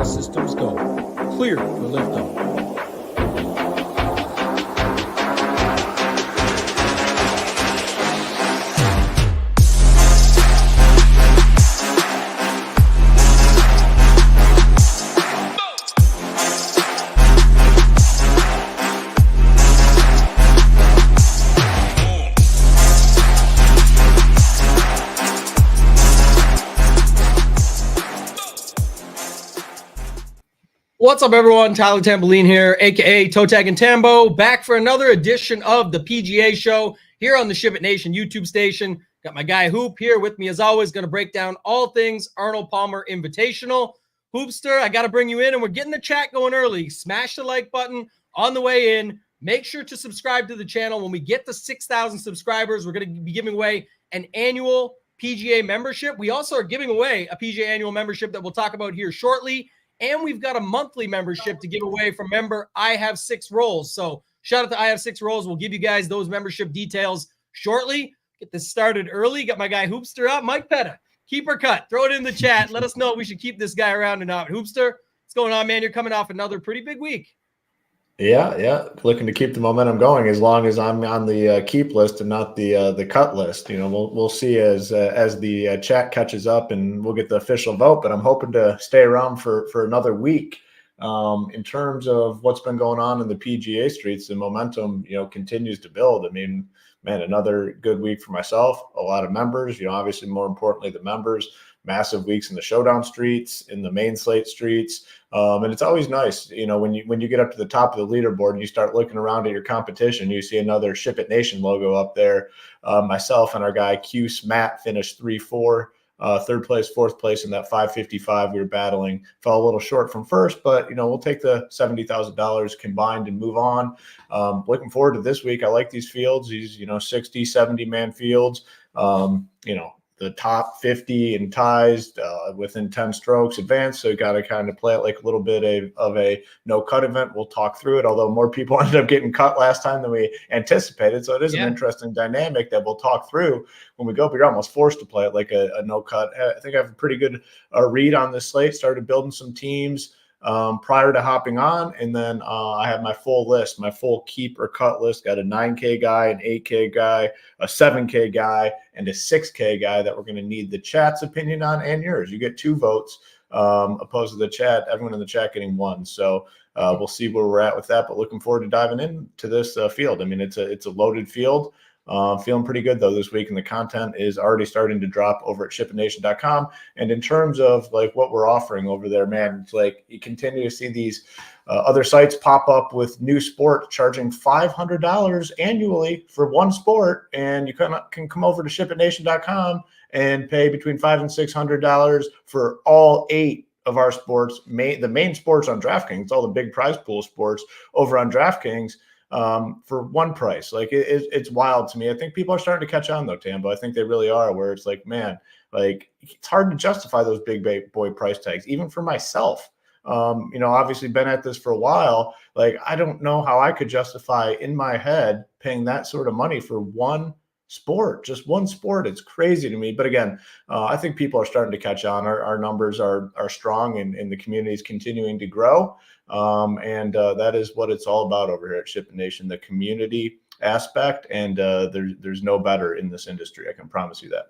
systems go. Clear for liftoff. What's up, everyone? Tyler Tamboline here, a.k.a. ToeTagginTambo, back for another edition of the PGA Show here on the SHIPIT Nation YouTube station. Got my guy Hoop here with me, as always, going to break down all things Arnold Palmer Invitational. Hoopster, I got to bring you in, and we're getting the chat going early. Smash the like button on the way in. Make sure to subscribe to the channel. When we get to 6,000 subscribers, we're going to be giving away an annual PGA membership. We also are giving away a PGA annual membership that we'll talk about here shortly. And we've got a monthly membership to give away from member I Have 6 Rolls. So shout out to I Have 6 Rolls. We'll give you guys those membership details shortly. Get this started early. Got my guy Hoopster up. Mike Petta, keeper cut. Throw it in the chat. Let us know if we should keep this guy around or not. Hoopster, what's going on, man? You're coming off another pretty big week. Yeah. Looking to keep the momentum going as long as I'm on the keep list and not the cut list. You know, we'll see as the chat catches up and we'll get the official vote. But I'm hoping to stay around for another week. In terms of what's been going on in the PGA streets, the momentum continues to build. I mean, man, another good week for myself. A lot of members. Obviously, more importantly, the members. Massive weeks in the showdown streets, in the main slate streets. And it's always nice, when you get up to the top of the leaderboard and you start looking around at your competition, you see another SHIPIT Nation logo up there. Myself and our guy Cuse Matt finished 3-4, third place, fourth place in that 555 we were battling. Fell a little short from first, but we'll take the $70,000 combined and move on. Looking forward to this week. I like these fields, these 60, 70 man fields. The top 50 in ties within 10 strokes advanced. So you got to kind of play it like a little bit of a no-cut event. We'll talk through it, although more people ended up getting cut last time than we anticipated. So it is an interesting dynamic that we'll talk through when we go, but you're almost forced to play it like a no-cut. I think I have a pretty good read on this slate, started building some teams prior to hopping on. And then I have my full list, my full keep or cut list. Got a 9K guy, an 8K guy, a 7K guy, and a 6K guy that we're going to need the chat's opinion on and yours. You get 2 votes opposed to the chat, everyone in the chat getting 1. So we'll see where we're at with that, but looking forward to diving into this field. I mean, it's a loaded field. Feeling pretty good though this week, and the content is already starting to drop over at shipitnation.com. And in terms of like what we're offering over there, man, it's like you continue to see these other sites pop up with new sport charging $500 annually for one sport, and you can come over to shipitnation.com and pay between $500 and $600 for all 8 of our sports, the main sports on DraftKings, all the big prize pool sports over on DraftKings. For one price. Like it's wild to me. I think people are starting to catch on though, Tambo. I think they really are, where it's like, man, like it's hard to justify those big boy price tags, even for myself. Obviously been at this for a while. Like, I don't know how I could justify in my head paying that sort of money for one sport, just one sport. It's crazy to me. But again, I think people are starting to catch on. Our numbers are strong, and the community is continuing to grow. And that is what it's all about over here at SHIPIT Nation, the community aspect. And there's no better in this industry. I can promise you that.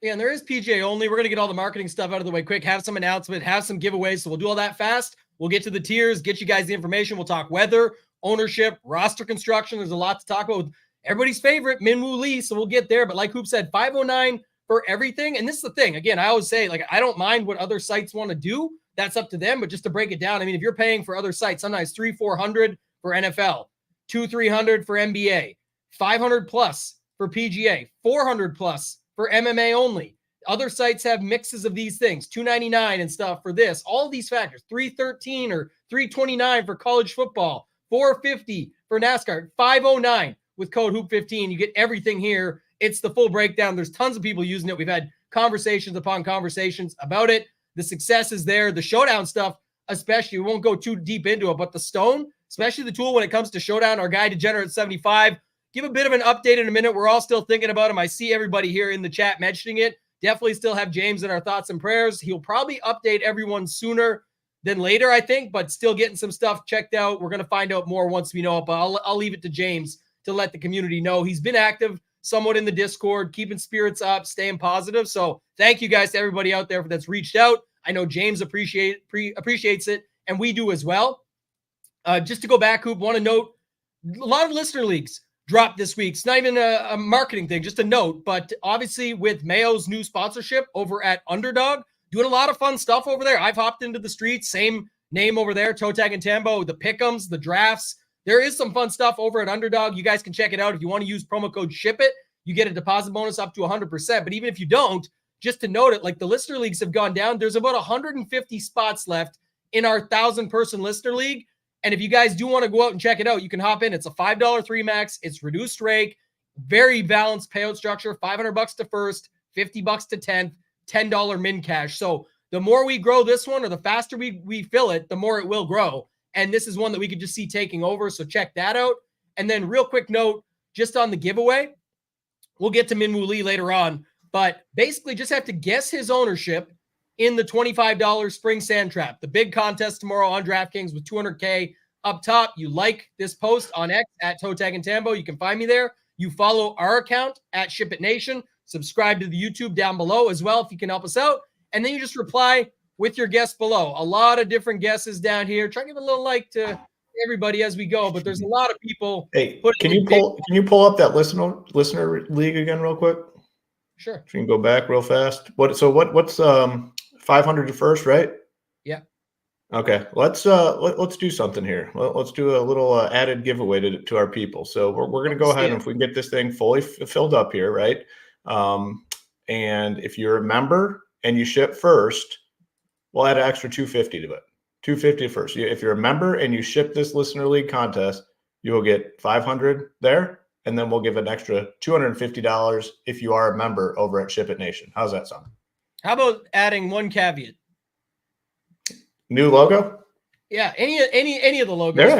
Yeah, and there is PGA only. We're going to get all the marketing stuff out of the way quick, have some announcement, have some giveaways. So we'll do all that fast. We'll get to the tiers, get you guys the information. We'll talk weather, ownership, roster construction. There's a lot to talk about with everybody's favorite, Minwoo Lee. So we'll get there. But like Hoop said, 509 for everything. And this is the thing. Again, I always say, like, I don't mind what other sites want to do. That's up to them. But just to break it down, I mean, if you're paying for other sites, sometimes $300-400 for NFL, $200-300 for NBA, 500 plus for PGA, 400 plus for MMA only. Other sites have mixes of these things, $299 and stuff for this. All these factors, $313 or $329 for college football, $450 for NASCAR, $509 with code Hoop15. You get everything here. It's the full breakdown. There's tons of people using it. We've had conversations upon conversations about it. The success is there. The showdown stuff, especially, we won't go too deep into it, but the Stone, especially the tool when it comes to showdown, our guy Degenerate75, give a bit of an update in a minute. We're all still thinking about him. I see everybody here in the chat mentioning it. Definitely still have James in our thoughts and prayers. He'll probably update everyone sooner than later, I think, but still getting some stuff checked out. We're going to find out more once we know it, but I'll leave it to James to let the community know. He's been active somewhat in the Discord, keeping spirits up, staying positive. So thank you guys to everybody out there that's reached out. I know James appreciates it, and we do as well. Just to go back, Hoop, want to note, a lot of listener leagues dropped this week. It's not even a marketing thing, just a note. But obviously with Mayo's new sponsorship over at Underdog, doing a lot of fun stuff over there. I've hopped into the streets, same name over there, ToeTagginTambo, the pick'ems, the drafts. There is some fun stuff over at Underdog. You guys can check it out. If you want to use promo code SHIPIT, you get a deposit bonus up to 100%. But even if you don't, just to note it, like the listener leagues have gone down. There's about 150 spots left in our 1,000-person listener league. And if you guys do want to go out and check it out, you can hop in. It's a $5 3 max. It's reduced rake, very balanced payout structure, $500 to first, $50 to 10th, $10 min cash. So the more we grow this one, or the faster we fill it, the more it will grow. And this is one that we could just see taking over. So check that out. And then real quick note, just on the giveaway, we'll get to Minwoo Lee later on, but basically just have to guess his ownership in the $25 Spring Sand Trap, the big contest tomorrow on DraftKings with $200K up top. You like this post on X at ToeTagginTambo. You can find me there. You follow our account at SHIPIT Nation. Subscribe to the YouTube down below as well if you can help us out. And then you just reply with your guess below. A lot of different guesses down here. Try to give a little like to everybody as we go, but there's a lot of people. Hey, can you pull up that listener league again real quick? Sure. You can go back real fast. What's 500 to first, right? Yeah. Okay. Let's do something here. Let's do a little added giveaway to our people. So we're going to go ahead, and if we can get this thing fully filled up here, right? And if you're a member and you ship first, we'll add an extra $250 to it. $250 first. If you're a member and you ship this listener league contest, you will get $500 there, and then we'll give an extra $250 if you are a member over at SHIPIT Nation. How's that sound? How about adding one caveat? New logo? Yeah, any of the logos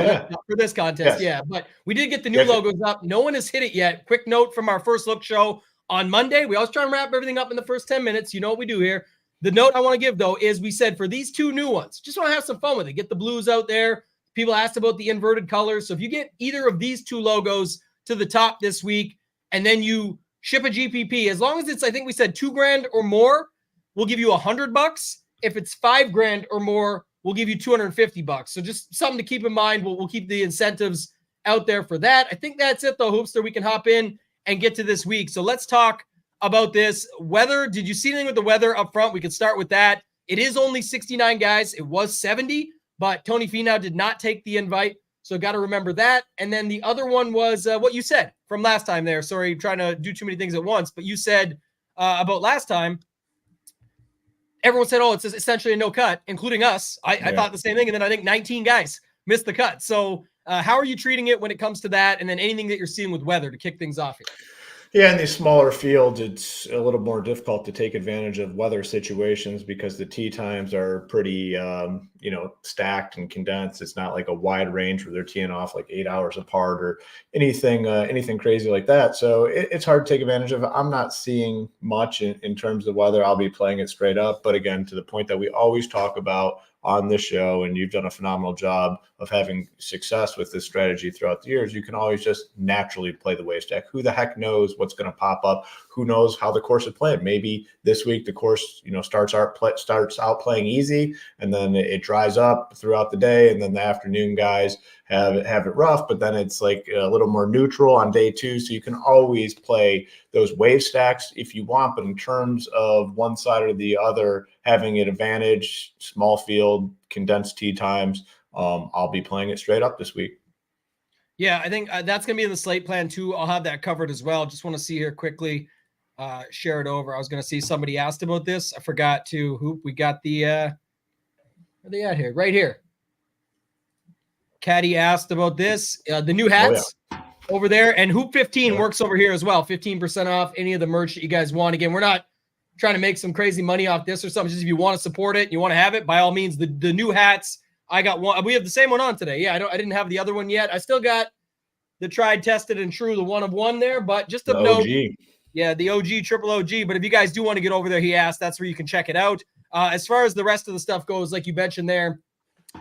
for this contest. Yes. Yeah, but we did get the new logos up. No one has hit it yet. Quick note from our first look show on Monday. We always try and wrap everything up in the first 10 minutes. You know what we do here. The note I want to give, though, is we said for these two new ones, just want to have some fun with it. Get the blues out there. People asked about the inverted colors. So if you get either of these two logos to the top this week, and then you ship a GPP, as long as it's, I think we said $2,000 or more, we'll give you $100. If it's $5,000 or more, we'll give you $250. So just something to keep in mind. We'll keep the incentives out there for that. I think that's it, though, Hoopster. We can hop in and get to this week. So let's talk about this weather. Did you see anything with the weather up front? We could start with that. It is only 69 guys. It was 70, but Tony Finau did not take the invite. So got to remember that. And then the other one was what you said from last time there. Sorry, trying to do too many things at once, but you said about last time, everyone said, oh, it's essentially a no cut, including us. I thought the same thing. And then I think 19 guys missed the cut. So how are you treating it when it comes to that? And then anything that you're seeing with weather to kick things off here? Yeah, in these smaller fields, it's a little more difficult to take advantage of weather situations because the tee times are pretty, stacked and condensed. It's not like a wide range where they're teeing off like 8 hours apart or anything crazy like that. So it's hard to take advantage of. I'm not seeing much in terms of weather. I'll be playing it straight up. But again, to the point that we always talk about on this show, and you've done a phenomenal job of having success with this strategy throughout the years, you can always just naturally play the wave stack. Who the heck knows what's going to pop up? Who knows how the course is playing? Maybe this week the course, starts out playing easy, and then it dries up throughout the day, and then the afternoon guys have it rough, but then it's like a little more neutral on day two. So you can always play those wave stacks if you want, but in terms of one side or the other having an advantage, small field, condensed tee times, I'll be playing it straight up this week. Yeah, I think that's going to be in the slate plan too. I'll have that covered as well. Just want to see here quickly, share it over. I was going to see somebody asked about this. I forgot to Hoop. We got the, where are they at here? Right here. Caddy asked about this, the new hats over there, and Hoop 15 works over here as well. 15% off any of the merch that you guys want. Again, we're not trying to make some crazy money off this or something. Just if you want to support it, you want to have it, by all means. The new hats, I got one. We have the same one on today. Yeah, I didn't have the other one yet. I still got the tried, tested, and true, the one of one there. But just to note, yeah, the OG, triple OG. But if you guys do want to get over there, he asked, that's where you can check it out. As far as the rest of the stuff goes, like you mentioned there,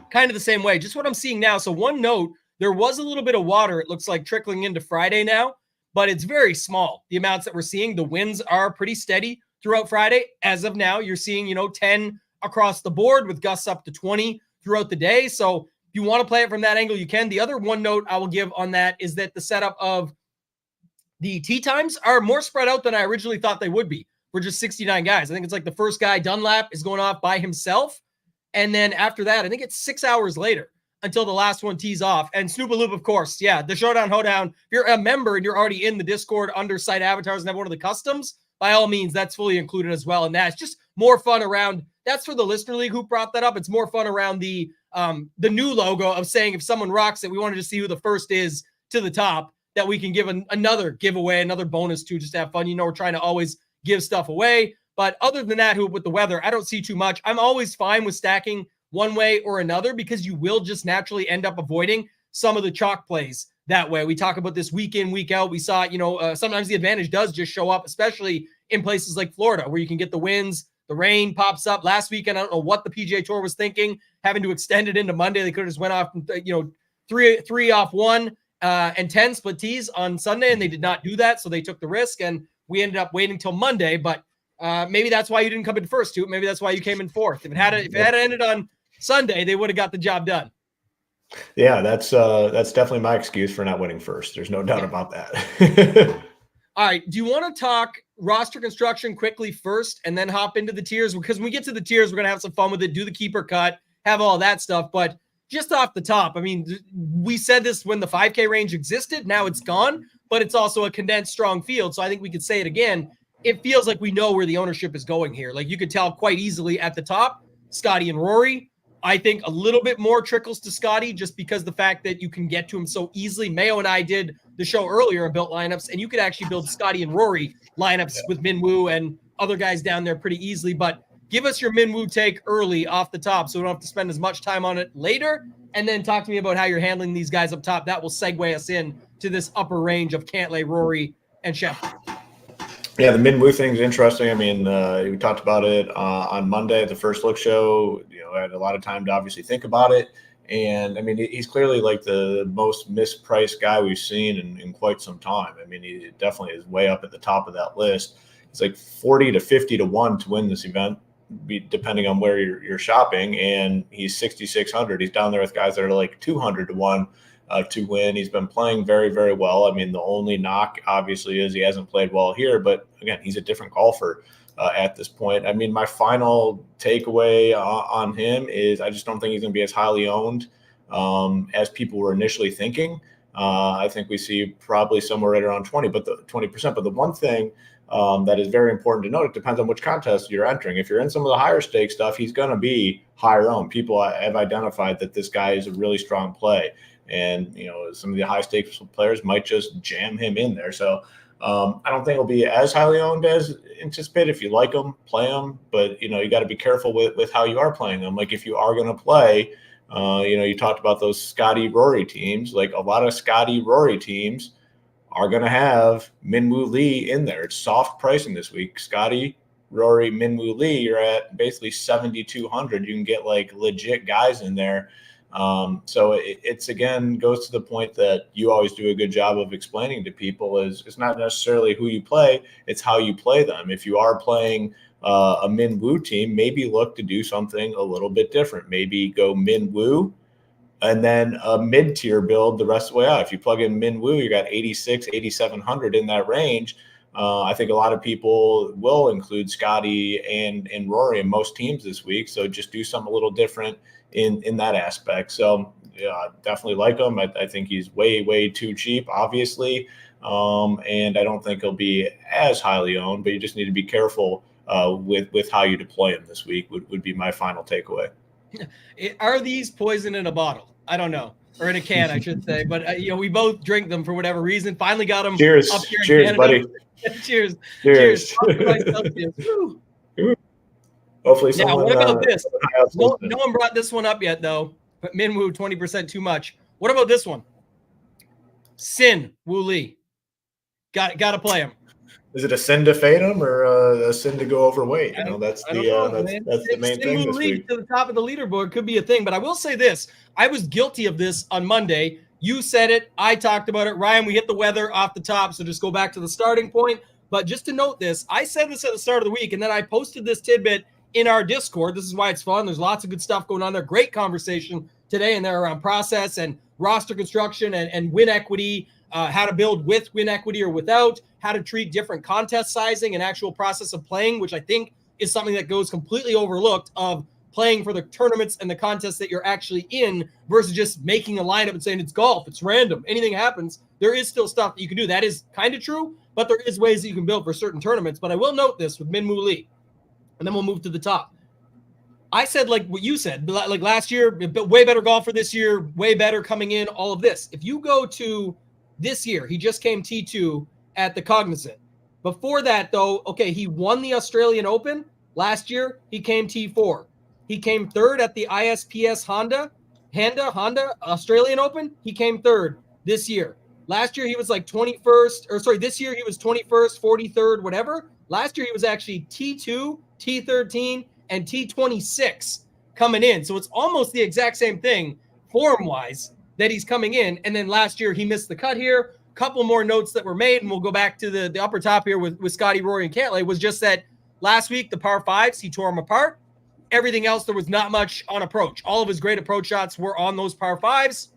kind of the same way. Just what I'm seeing now. So one note, there was a little bit of water, it looks like, trickling into Friday now, but it's very small. The amounts that we're seeing, the winds are pretty steady throughout Friday. As of now, you're seeing, 10 across the board with gusts up to 20 throughout the day. So if you want to play it from that angle, you can. The other one note I will give on that is that the setup of the tee times are more spread out than I originally thought they would be for just 69 guys. I think it's like the first guy, Dunlap, is going off by himself. And then after that, I think it's 6 hours later until the last one tees off. And Snoopaloop, of course. Yeah, the Showdown Hoedown. If you're a member and you're already in the Discord under site avatars and have one of the customs, by all means, that's fully included as well. And that's just more fun around. That's for the Listener League who brought that up. It's more fun around the new logo of saying if someone rocks it, we wanted to see who the first is to the top that we can give another giveaway, another bonus to just have fun. We're trying to always give stuff away. But other than that, with the weather, I don't see too much. I'm always fine with stacking one way or another because you will just naturally end up avoiding some of the chalk plays that way. We talk about this week in, week out. We saw, sometimes the advantage does just show up, especially in places like Florida where you can get the winds, the rain pops up. Last weekend, I don't know what the PGA Tour was thinking, having to extend it into Monday. They could have just went off, three off one and 10 split tees on Sunday, and they did not do that. So they took the risk, and we ended up waiting till Monday. But maybe that's why you didn't come in first, too. Maybe that's why you came in fourth. If it had ended on Sunday, they would have got the job done. Yeah, that's definitely my excuse for not winning first. There's no doubt about that. All right. Do you want to talk roster construction quickly first and then hop into the tiers? Because when we get to the tiers, we're going to have some fun with it, do the keeper cut, have all that stuff. But just off the top, I mean, we said this when the 5K range existed. Now it's gone, but it's also a condensed strong field. So I think we could say it again. It feels like we know where the ownership is going here. Like you could tell quite easily at the top, Scotty and Rory. I think a little bit more trickles to Scotty just because the fact that you can get to him so easily. Mayo and I did the show earlier and built lineups, and you could actually build Scotty and Rory lineups with Minwoo and other guys down there pretty easily. But give us your Minwoo take early off the top so we don't have to spend as much time on it later. And then talk to me about how you're handling these guys up top. That will segue us in to this upper range of Cantlay, Rory, and Sheffield. Yeah, the Minwoo thing's interesting. I mean, we talked about it on Monday at the First Look show. I had a lot of time to obviously think about it. And, I mean, he's clearly like the most mispriced guy we've seen in quite some time. I mean, he definitely is way up at the top of that list. It's like 40 to 50 to 1 to win this event, depending on where you're shopping. And he's 6,600. He's down there with guys that are like 200 to 1. To win. He's been playing very, very well. I mean, the only knock obviously is he hasn't played well here, but again, he's a different golfer at this point. I mean, my final takeaway on him is I just don't think he's going to be as highly owned as people were initially thinking. I think we see probably somewhere right around 20%. But the one thing that is very important to note, it depends on which contest you're entering. If you're in some of the higher stake stuff, he's going to be higher owned. People have identified that this guy is a really strong play. And, some of the high stakes players might just jam him in there. So I don't think he'll be as highly owned as anticipated. If you like him, play him. But, you got to be careful with how you are playing them. Like if you are going to play, you talked about those Scotty Rory teams. Like a lot of Scotty Rory teams are going to have Minwoo Lee in there. It's soft pricing this week. Scotty, Rory, Minwoo Lee, you're at basically 7,200. You can get like legit guys in there. So it's again goes to the point that you always do a good job of explaining to people is it's not necessarily who you play, it's how you play them. If you are playing a Minwoo team, maybe look to do something a little bit different. Maybe go Minwoo and then a mid-tier build the rest of the way out. If you plug in Minwoo, you got 86, 8,700 in that range. I think a lot of people will include Scotty and Rory in most teams this week. So just do something a little different in that aspect. So yeah, definitely like him. I think he's way, way too cheap, obviously. And I don't think he'll be as highly owned, but you just need to be careful with how you deploy him this week would be my final takeaway. Are these poison in a bottle? I don't know. Or in a can, I should say. But, we both drink them for whatever reason. Finally got them. Cheers. Up here Cheers, in buddy. Cheers. Cheers. Hopefully now, someone. what about this? No one brought this one up yet, though. But Minwoo, 20% too much. What about this one? Sin Woo Lee. Got to play him. Is it a sin to fade him or a sin to go overweight? That's the main thing this week. To the top of the leaderboard could be a thing, but I will say this: I was guilty of this on Monday. You said it, I talked about it. Ryan, we hit the weather off the top, so just go back to the starting point. But just to note this, I said this at the start of the week, and then I posted this tidbit in our Discord. This is why it's fun. There's lots of good stuff going on there. Great conversation today and there around process and roster construction and win equity. How to build with win equity or without, how to treat different contest sizing and actual process of playing, which I think is something that goes completely overlooked, of playing for the tournaments and the contests that you're actually in versus just making a lineup and saying it's golf, it's random, anything happens. There is still stuff that you can do. That is kind of true, but there is ways that you can build for certain tournaments. But I will note this with Min Woo Lee, and then we'll move to the top. I said, like what you said, like last year, way better golfer this year, way better coming in, all of this. If you go to this year, he just came T2 at the Cognizant. Before that, though, okay, he won the Australian Open. Last year, he came T4. He came third at the ISPS Honda Australian Open. He came third this year. Last year, he was like 21st, or sorry, this year he was 21st, 43rd, whatever. Last year, he was actually T2, T13, and T26 coming in. So it's almost the exact same thing form-wise that he's coming in. And then last year he missed the cut here. Couple more notes that were made, and we'll go back to the upper top here with Scotty, Rory, and Cantlay, was just that last week, the par fives, he tore them apart. Everything else, there was not much on approach. All of his great approach shots were on those par fives.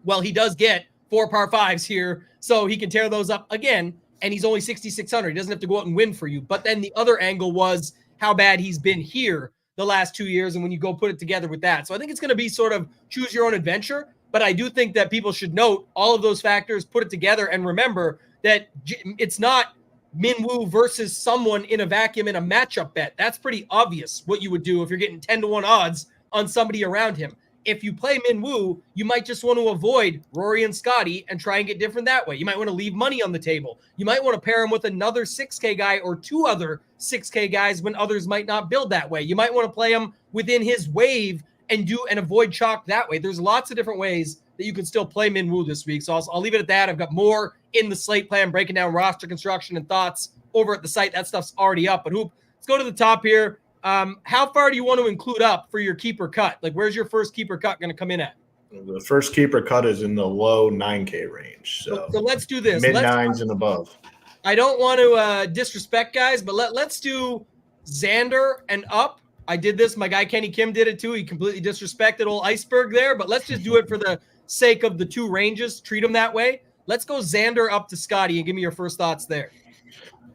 Well, he does get 4 par fives here, so he can tear those up again, and he's only 6,600. He doesn't have to go out and win for you. But then the other angle was how bad he's been here the last 2 years, and when you go put it together with that. So I think it's going to be sort of choose your own adventure. But I do think that people should note all of those factors, put it together, and remember that it's not Min Woo versus someone in a vacuum in a matchup bet. That's pretty obvious what you would do if you're getting 10-1 odds on somebody around him. If you play Min Woo, you might just want to avoid Rory and Scotty and try and get different that way. You might want to leave money on the table. You might want to pair him with another 6K guy or 2 other 6K guys when others might not build that way. You might want to play him within his wave and avoid chalk that way. There's lots of different ways that you can still play Min Woo this week. So I'll leave it at that. I've got more in the slate plan, breaking down roster construction and thoughts over at the site. That stuff's already up. But Hoop, let's go to the top here. How far do you want to include up for your keeper cut? Like, where's your first keeper cut going to come in at? The first keeper cut is in the low 9K range. So let's do this. Mid-9s and above. I don't want to disrespect guys, but let's do Xander and up. I did this. My guy Kenny Kim did it too. He completely disrespected old Iceberg there, but let's just do it for the sake of the 2 ranges. Treat them that way. Let's go Xander up to Scotty and give me your first thoughts there.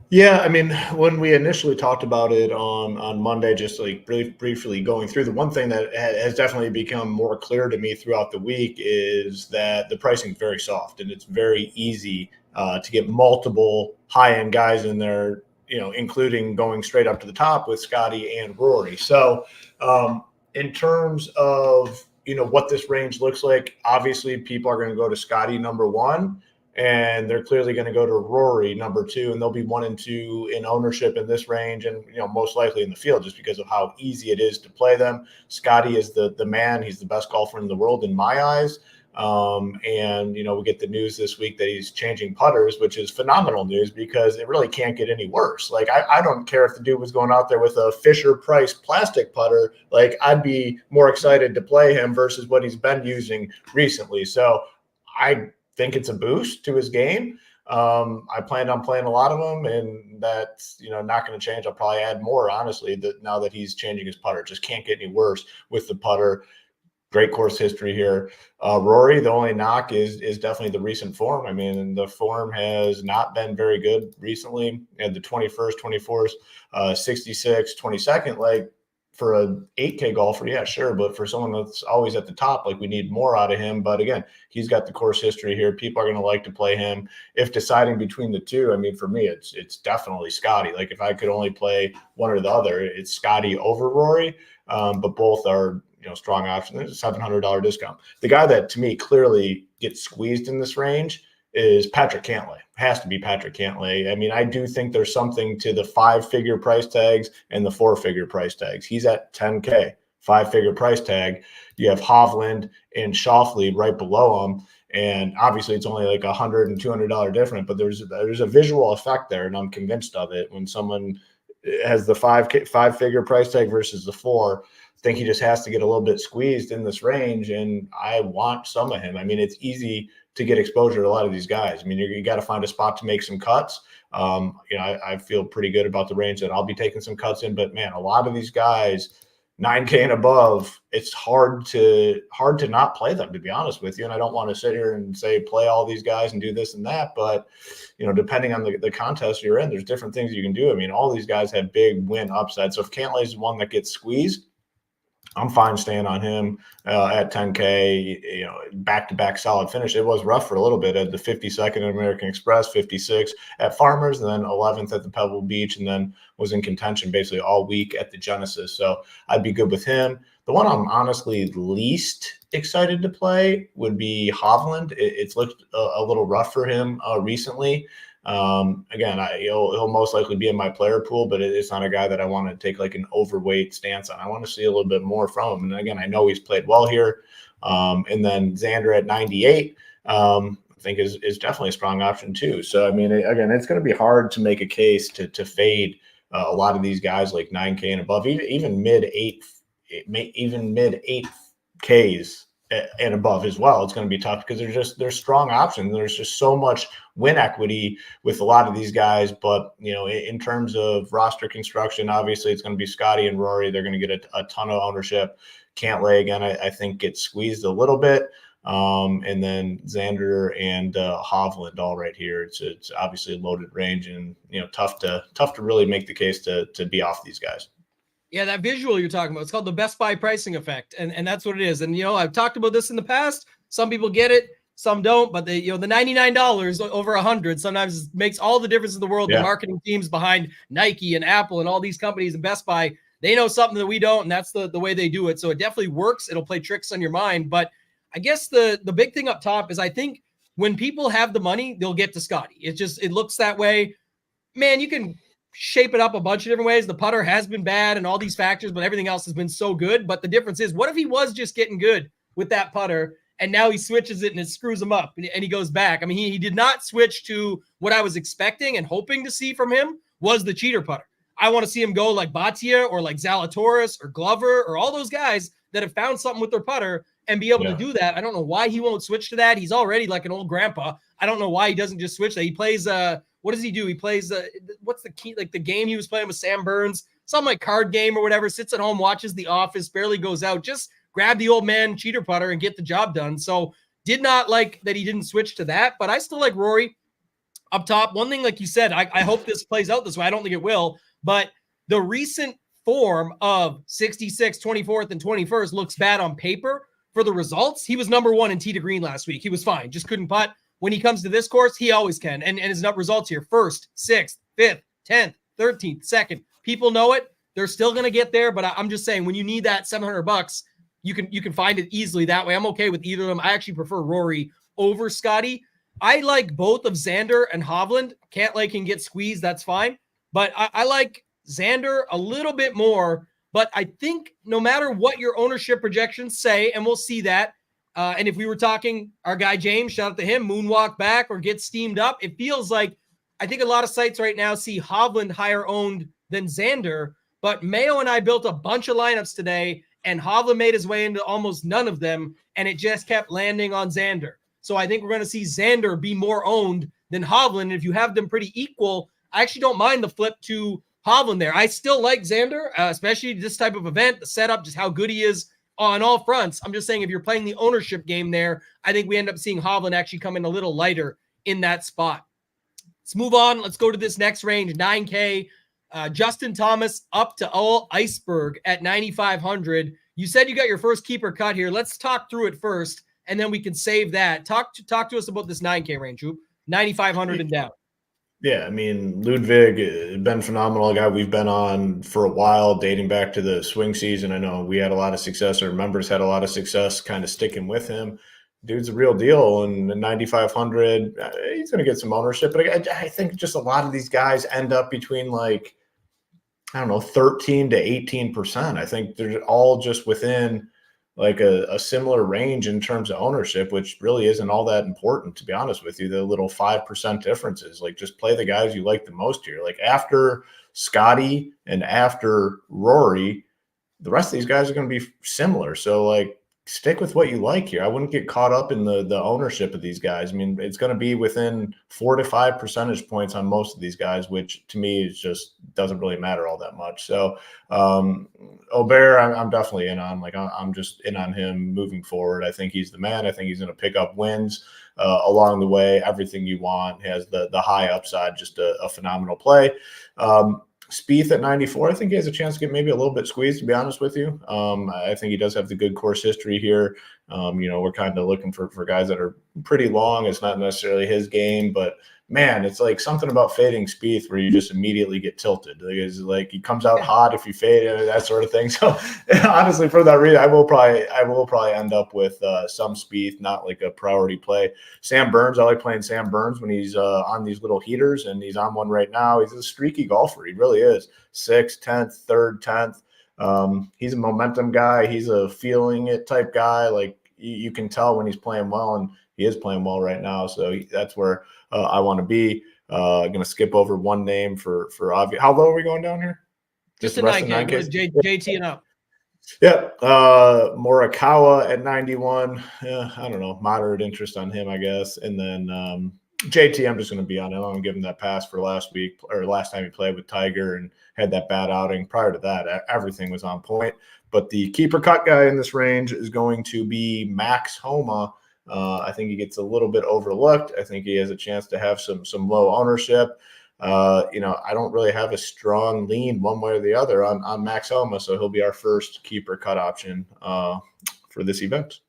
Yeah, I mean, when we initially talked about it on Monday, just like briefly going through, the one thing that has definitely become more clear to me throughout the week is that the pricing is very soft, and it's very easy to get multiple high-end guys in there, including going straight up to the top with Scotty and Rory. So in terms of, what this range looks like, obviously people are going to go to Scotty number 1, and they're clearly going to go to Rory number 2, and they'll be 1 and 2 in ownership in this range, and most likely in the field, just because of how easy it is to play them. Scotty is the man. He's the best golfer in the world in my eyes. And we get the news this week that he's changing putters, which is phenomenal news because it really can't get any worse. Like, I don't care if the dude was going out there with a Fisher Price plastic putter. Like, I'd be more excited to play him versus what he's been using recently. So I think it's a boost to his game. I planned on playing a lot of them, and that's not going to change. I'll probably add more, honestly, now that he's changing his putter. Just can't get any worse with the putter. Great course history here. Rory, the only knock is definitely the recent form. I mean, the form has not been very good recently. And the 21st, 24th, 66, 22nd, like for a 8K golfer, yeah, sure. But for someone that's always at the top, like, we need more out of him. But again, he's got the course history here. People are going to like to play him. If deciding between the two, I mean, for me, it's definitely Scotty. Like, if I could only play one or the other, it's Scotty over Rory. But both are, strong option. There's a $700 discount. The guy that to me clearly gets squeezed in this range is Patrick Cantlay. Has to be Patrick Cantlay. I mean, I do think there's something to the 5-figure price tags and the 4-figure price tags. He's at 10K 5-figure price tag. You have Hovland and Schauffele right below him. And obviously it's only like $100 and $200 different, but there's a visual effect there. And I'm convinced of it. When someone has the 5-figure price tag versus the 4, I think he just has to get a little bit squeezed in this range. And I want some of him. I mean, it's easy to get exposure to a lot of these guys. I mean, you got to find a spot to make some cuts. I feel pretty good about the range that I'll be taking some cuts in, but man, a lot of these guys, 9K and above, it's hard to not play them, to be honest with you. And I don't want to sit here and say play all these guys and do this and that, but depending on the contest you're in, there's different things you can do. I mean, all these guys have big win upside. So if Cantlay is one that gets squeezed, I'm fine staying on him at 10K, back-to-back solid finish. It was rough for a little bit at the 52nd at American Express, 56 at Farmers, and then 11th at the Pebble Beach, and then was in contention basically all week at the Genesis. So I'd be good with him. The one I'm honestly least excited to play would be Hovland. It's looked a little rough for him recently. Again, he'll most likely be in my player pool, but it's not a guy that I want to take like an overweight stance on. I want to see a little bit more from him. And again, I know he's played well here. And then Xander at 98, I think is definitely a strong option too. So, I mean, again, it's going to be hard to make a case to fade a lot of these guys like 9K and above, even mid 8Ks and above as well. It's going to be tough because there's strong options. There's just so much win equity with a lot of these guys. But, in terms of roster construction, obviously it's going to be Scotty and Rory. They're going to get a ton of ownership. Cantlay, again, I think gets squeezed a little bit. And then Xander and Hovland all right here. It's obviously a loaded range and, tough to really make the case to be off these guys. Yeah, that visual you're talking about, it's called the Best Buy pricing effect. And that's what it is. And, I've talked about this in the past. Some people get it, some don't, but the $99 over $100 sometimes makes all the difference in the world. Yeah. The marketing teams behind Nike and Apple and all these companies and Best Buy, they know something that we don't, and that's the way they do it. So it definitely works. It'll play tricks on your mind. But I guess the big thing up top is I think when people have the money, they'll get to Scotty. It looks that way. Man, you can shape it up a bunch of different ways. The putter has been bad and all these factors, but everything else has been so good. But the difference is, what if he was just getting good with that putter and now he switches it and it screws him up and he goes back? I mean, he did not switch to what I was expecting and hoping to see from him was the cheater putter. I want to see him go like Bhatia or like Zalatoris or Glover or all those guys that have found something with their putter and be able to do that. I don't know why he won't switch to that. He's already like an old grandpa. I don't know why he doesn't just switch that. He plays, what does he do? He plays, what's the key? Like the game he was playing with Sam Burns, some like card game or whatever, sits at home, watches The Office, barely goes out. Just grab the old man cheater putter and get the job done. So did not like that he didn't switch to that, but I still like Rory up top. One thing, like you said, I hope this plays out this way. I don't think it will, but the recent form of 66, 24th, and 21st looks bad on paper. For the results, he was number 1 in tee to green last week. He was fine, just couldn't putt. When he comes to this course, he always can. And his results here, 1st, 6th, 5th, 10th, 13th, 2nd. People know it. They're still going to get there, but I'm just saying when you need that $700, you can find it easily that way. I'm okay with either of them. I actually prefer Rory over Scotty. I like both of Xander and Hovland. Cantlay can get squeezed, that's fine. But I like Xander a little bit more. But I think no matter what your ownership projections say, and we'll see that, and if we were talking our guy James, shout out to him, moonwalk back or get steamed up, it feels like I think a lot of sites right now see Hovland higher owned than Xander, but Mayo and I built a bunch of lineups today, and Hovland made his way into almost none of them, and it just kept landing on Xander. So I think we're going to see Xander be more owned than Hovland. And if you have them pretty equal, I actually don't mind the flip to Hovland there. I still like Xander, especially this type of event, the setup, just how good he is on all fronts. I'm just saying if you're playing the ownership game there, I think we end up seeing Hovland actually come in a little lighter in that spot. Let's move on. Let's go to this next range, 9K. Justin Thomas up to All Iceberg at 9,500. You said you got your first keeper cut here. Let's talk through it first, and then we can save that. Talk to us about this 9K range, Hoop. 9,500 and down. Yeah, I mean, Ludwig has been phenomenal. A guy we've been on for a while, dating back to the swing season. I know we had a lot of success. Our members had a lot of success kind of sticking with him. Dude's a real deal. And 9,500, he's going to get some ownership. But I think just a lot of these guys end up between like I don't know, 13 to 18%. I think they're all just within like a similar range in terms of ownership, which really isn't all that important, to be honest with you. The little 5% differences, like just play the guys you like the most here. Like after Scotty and after Rory, the rest of these guys are going to be similar. So like stick with what you like here. I wouldn't get caught up in the ownership of these guys. I mean, it's going to be within 4 to 5 percentage points on most of these guys, which to me is just doesn't really matter all that much. So Aubert, I'm definitely in on. Like I'm just in on him moving forward. I think he's the man. I think he's going to pick up wins along the way. Everything you want. He has the high upside. Just a phenomenal play. Spieth at 94, I think he has a chance to get maybe a little bit squeezed, to be honest with you. I think he does have the good course history here. We're kind of looking for guys that are pretty long. It's not necessarily his game, but man, it's like something about fading Spieth where you just immediately get tilted. It's like he comes out hot if you fade it, that sort of thing. So honestly, for that reason, I will probably end up with some Spieth, not like a priority play. Sam Burns, I like playing Sam Burns when he's on these little heaters, and he's on one right now. He's a streaky golfer. He really is. 6th, 10th, 3rd, 10th. He's a momentum guy. He's a feeling it type guy. Like you can tell when he's playing well, and he is playing well right now. So that's where I want to be. I'm going to skip over one name for obvious. How low are we going down here? Just a 9K. JT and up. Yeah. Morikawa at 91. I don't know. Moderate interest on him, I guess. And then JT, I'm just going to be on him. I'm going to give him that pass for last week or last time he played with Tiger and had that bad outing. Prior to that, everything was on point. But the keeper cut guy in this range is going to be Max Homa. I think he gets a little bit overlooked. I think he has a chance to have some low ownership. I don't really have a strong lean one way or the other on Max Homa, so he'll be our first keeper cut option for this event.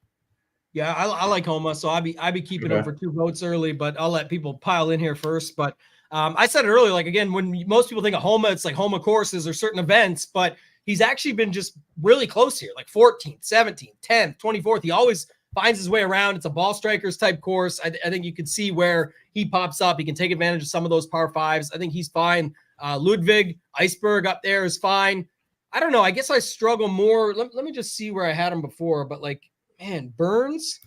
Yeah, I like Homa, so I'd be keeping him for 2 votes early, but I'll let people pile in here first. But I said it earlier, like again, when most people think of Homa, it's like Homa courses or certain events, but he's actually been just really close here, like 14th, 17th, 10th, 24th. He always finds his way around. It's a ball strikers type course. I think you can see where he pops up. He can take advantage of some of those par 5s. I think he's fine. Ludwig, Iceberg up there is fine. I don't know. I guess I struggle more. Let me just see where I had him before, but like, man, Burns.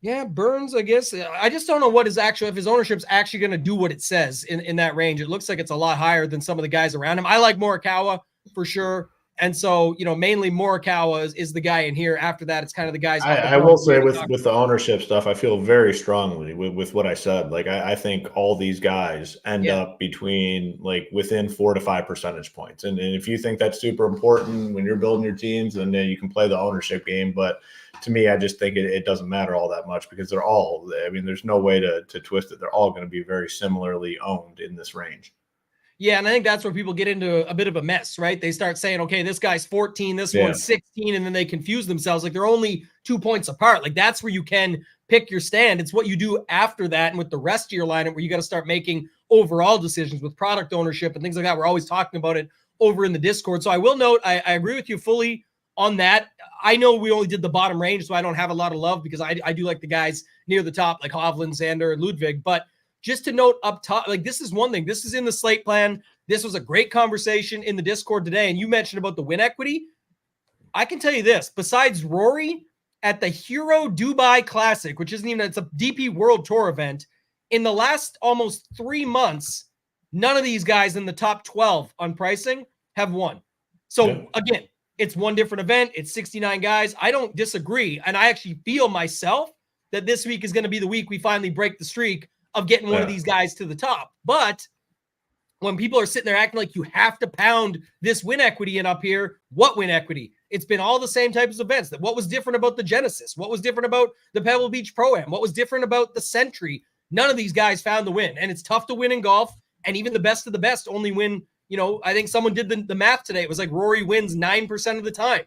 Yeah, Burns, I guess. I just don't know what his if his ownership's actually going to do what it says in that range. It looks like it's a lot higher than some of the guys around him. I like Morikawa for sure. And so, mainly Morikawa is the guy in here. After that, it's kind of the guys. I will say with the ownership stuff, I feel very strongly with what I said. Like, I think all these guys end up between within 4 to 5 percentage points. And if you think that's super important when you're building your teams, then you can play the ownership game. But to me, I just think it doesn't matter all that much because they're all, there's no way to twist it. They're all going to be very similarly owned in this range. Yeah, and I think that's where people get into a bit of a mess, right? They start saying, okay, this guy's 14, this one's 16, and then they confuse themselves. Like they're only 2 points apart. Like that's where you can pick your stand. It's what you do after that and with the rest of your lineup where you got to start making overall decisions with product ownership and things like that. We're always talking about it over in the Discord. So I will note, I agree with you fully on that. I know we only did the bottom range, so I don't have a lot of love because I do like the guys near the top, like Hovland, Xander, and Ludwig, but just to note up top, like this is one thing. This is in the slate plan. This was a great conversation in the Discord today. And you mentioned about the win equity. I can tell you this, besides Rory at the Hero Dubai Classic, which isn't even, it's a DP World Tour event, in the last almost 3 months, none of these guys in the top 12 on pricing have won. So again, it's one different event. It's 69 guys. I don't disagree. And I actually feel myself that this week is going to be the week we finally break the streak of getting one of these guys to the top. But when people are sitting there acting like you have to pound this win equity in up here, what win equity? It's been all the same types of events. What was different about the Genesis? What was different about the Pebble Beach Pro-Am? What was different about the Century? None of these guys found the win. And it's tough to win in golf. And even the best of the best only win, I think someone did the math today. It was like Rory wins 9% of the time.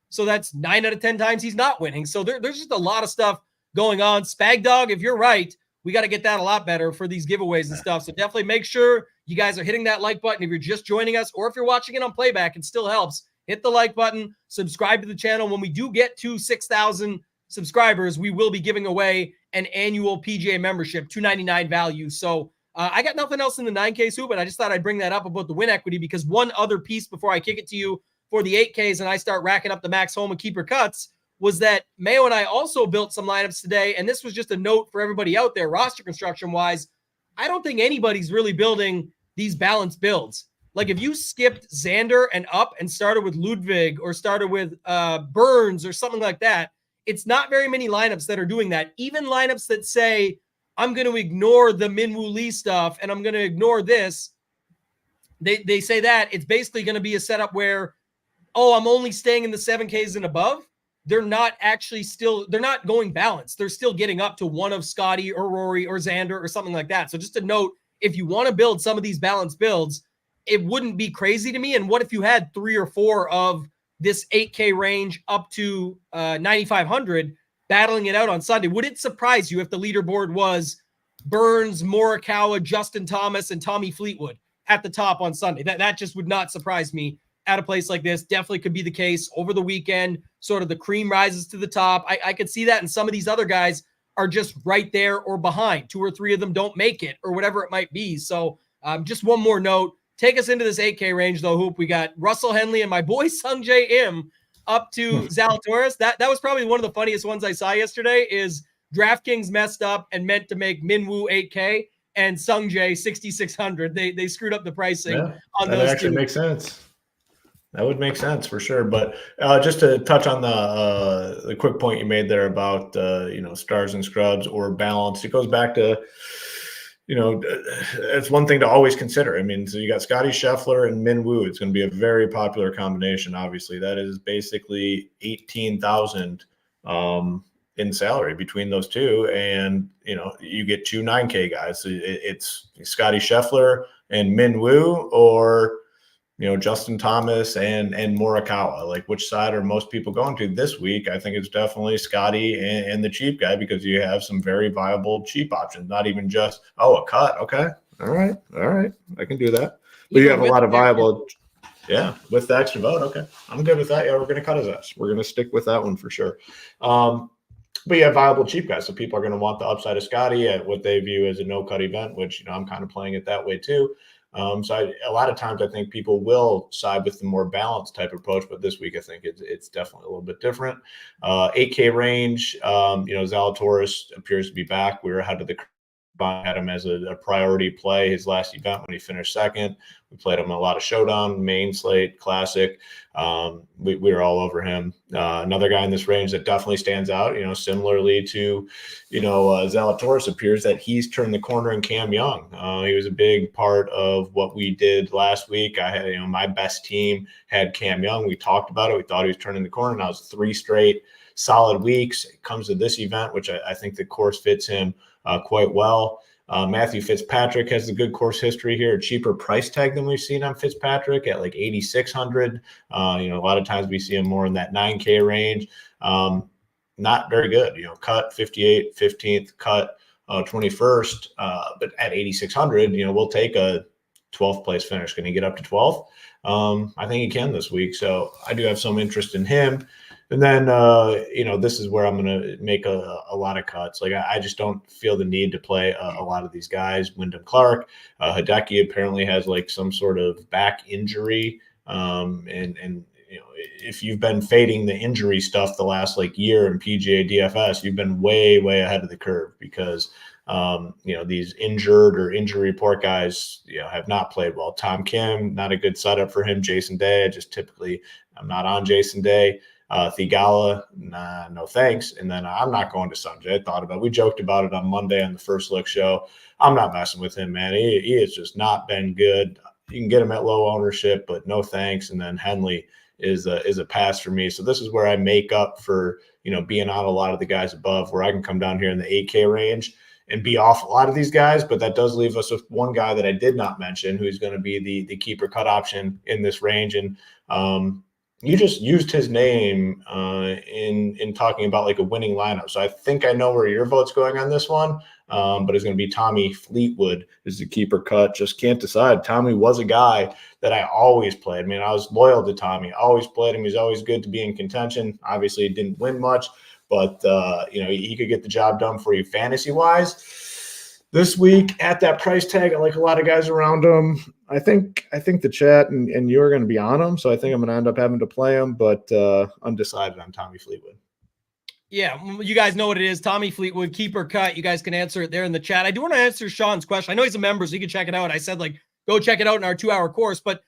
So that's 9 out of 10 times he's not winning. So there's just a lot of stuff going on. Spag Dog, if you're right, we got to get that a lot better for these giveaways and stuff. So definitely make sure you guys are hitting that like button. If you're just joining us or if you're watching it on playback, it still helps. Hit the like button, subscribe to the channel. When we do get to 6,000 subscribers, we will be giving away an annual PGA membership, $299 value. So I got nothing else in the 9K swoop, but I just thought I'd bring that up about the win equity, because one other piece before I kick it to you for the 8Ks and I start racking up the max home and keeper cuts was that Mayo and I also built some lineups today. And this was just a note for everybody out there, roster construction wise. I don't think anybody's really building these balanced builds. Like if you skipped Xander and up and started with Ludwig or started with Burns or something like that, it's not very many lineups that are doing that. Even lineups that say, I'm going to ignore the Minwoo Lee stuff and I'm going to ignore this. They say that it's basically going to be a setup where, oh, I'm only staying in the 7Ks and above. They're not going balanced. They're still getting up to one of Scotty or Rory or Xander or something like that. So just a note, if you want to build some of these balanced builds, it wouldn't be crazy to me. And what if you had 3 or 4 of this 8K range up to 9,500 battling it out on Sunday? Would it surprise you if the leaderboard was Burns, Morikawa, Justin Thomas, and Tommy Fleetwood at the top on Sunday? That just would not surprise me at a place like this. Definitely could be the case over the weekend. Sort of the cream rises to the top. I could see that. And some of these other guys are just right there or behind. 2 or 3 of them don't make it or whatever it might be. So just one more note. Take us into this 8K range, though, Hoop. We got Russell Henley and my boy Sungjae Im up to Zalatoris. That was probably one of the funniest ones I saw yesterday is DraftKings messed up and meant to make Minwoo 8K and Sungjae 6,600. They screwed up the pricing on those two. That actually makes sense. That would make sense for sure. But just to touch on the quick point you made there about stars and scrubs or balance, it goes back to it's one thing to always consider. I mean, so you got Scotty Scheffler and Minwoo. It's going to be a very popular combination. Obviously, that is basically 18,000 in salary between those two, and you get 2 9K guys. So it's Scotty Scheffler and Minwoo, or Justin Thomas and Morikawa. Like, which side are most people going to this week? I think it's definitely Scotty and the cheap guy, because you have some very viable cheap options. Not even just, a cut. Okay. All right. I can do that. But you have a lot of viable, with the extra vote. Okay. I'm good with that. Yeah, we're going to cut his ass. We're going to stick with that one for sure. But you have viable cheap guys. So people are going to want the upside of Scotty at what they view as a no-cut event, which, I'm kind of playing it that way too. So a lot of times I think people will side with the more balanced type approach, but this week I think it's definitely a little bit different. 8K range, Zalatoris appears to be back. We were ahead of the had him as a priority play his last event when he finished second. We played him a lot of Showdown, Main Slate, Classic. We were all over him. Another guy in this range that definitely stands out, similarly to, Zalatoris, appears that he's turned the corner in Cam Young. He was a big part of what we did last week. I had, my best team had Cam Young. We talked about it. We thought he was turning the corner. Now it's 3 straight solid weeks. It comes to this event, which I think the course fits him quite well. Matthew Fitzpatrick has a good course history here, a cheaper price tag than we've seen on Fitzpatrick at like 8,600. A lot of times we see him more in that 9K range. Not very good, cut 58, 15th, cut 21st, but at 8,600, we'll take a 12th place finish. Can he get up to 12th? I think he can this week. So I do have some interest in him. And then, this is where I'm going to make a lot of cuts. Like, I just don't feel the need to play a lot of these guys. Wyndham Clark, Hideki apparently has like some sort of back injury. And if you've been fading the injury stuff the last year in PGA DFS, you've been way, way ahead of the curve, because these injured or injury report guys, have not played well. Tom Kim, not a good setup for him. Jason Day, I'm not on Jason Day. Thigala, nah, no thanks. And then I'm not going to Sungjae. I thought about it. We joked about it on Monday on the First Look show. I'm not messing with him, man. He has just not been good. You can get him at low ownership, but no thanks. And then Henley is a pass for me. So this is where I make up for, being on a lot of the guys above, where I can come down here in the 8K range and be off a lot of these guys. But that does leave us with one guy that I did not mention, who's going to be the keeper cut option in this range. And you just used his name in talking about a winning lineup. So I think I know where your vote's going on this one, but it's going to be Tommy Fleetwood is the keeper cut. Just can't decide. Tommy was a guy that I always played. I mean, I was loyal to Tommy. I always played him. He's always good to be in contention. Obviously, he didn't win much, but he could get the job done for you fantasy-wise. this week at that price tag. I like a lot of guys around him. I think the chat and you're going to be on him, so I think I'm going to end up having to play him, but undecided on Tommy Fleetwood. Yeah, you guys know what it is. Tommy Fleetwood, keep or cut. You guys can answer it there in the chat. I do want to answer Sean's question. I know he's a member, so you can check it out. I said, like, go check it out in our 2-hour course. But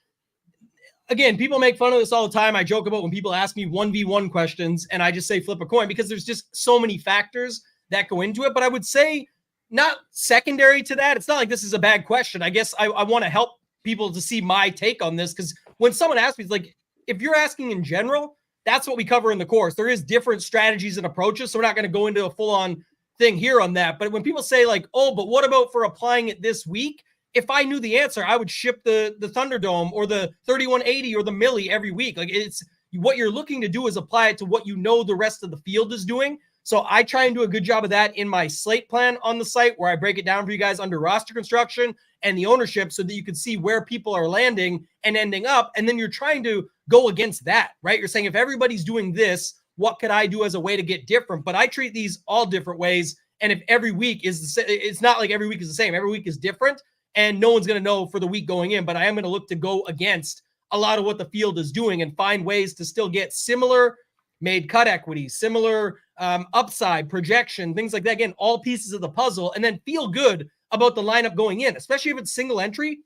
again, people make fun of this all the time. I joke about when people ask me 1v1 questions, and I just say flip a coin because there's just so many factors that go into it. But I would say not secondary to that. It's not like this is a bad question. I guess I want to help people to see my take on this, because when someone asks me, it's like, if you're asking in general, that's what we cover in the course. There is different strategies and approaches, so we're not going to go into a full-on thing here on that. But when people say like, oh, but what about for applying it this week? If I knew the answer, I would ship the Thunderdome or the 3180 or the Millie every week. Like, it's what you're looking to do is apply it to what you know the rest of the field is doing. So I try and do a good job of that in my slate plan on the site, where I break it down for you guys under roster construction and the ownership, so that you can see where people are landing and ending up. And then you're trying to go against that, right? You're saying, if everybody's doing this, what could I do as a way to get different? But I treat these all different ways. And if every week is the same, it's not like every week is the same. Every week is different, and no one's going to know for the week going in. But I am going to look to go against a lot of what the field is doing and find ways to still get similar made cut equity, similar upside projection, things like that. Again, all pieces of the puzzle, and then feel good about the lineup going in, especially if it's single entry.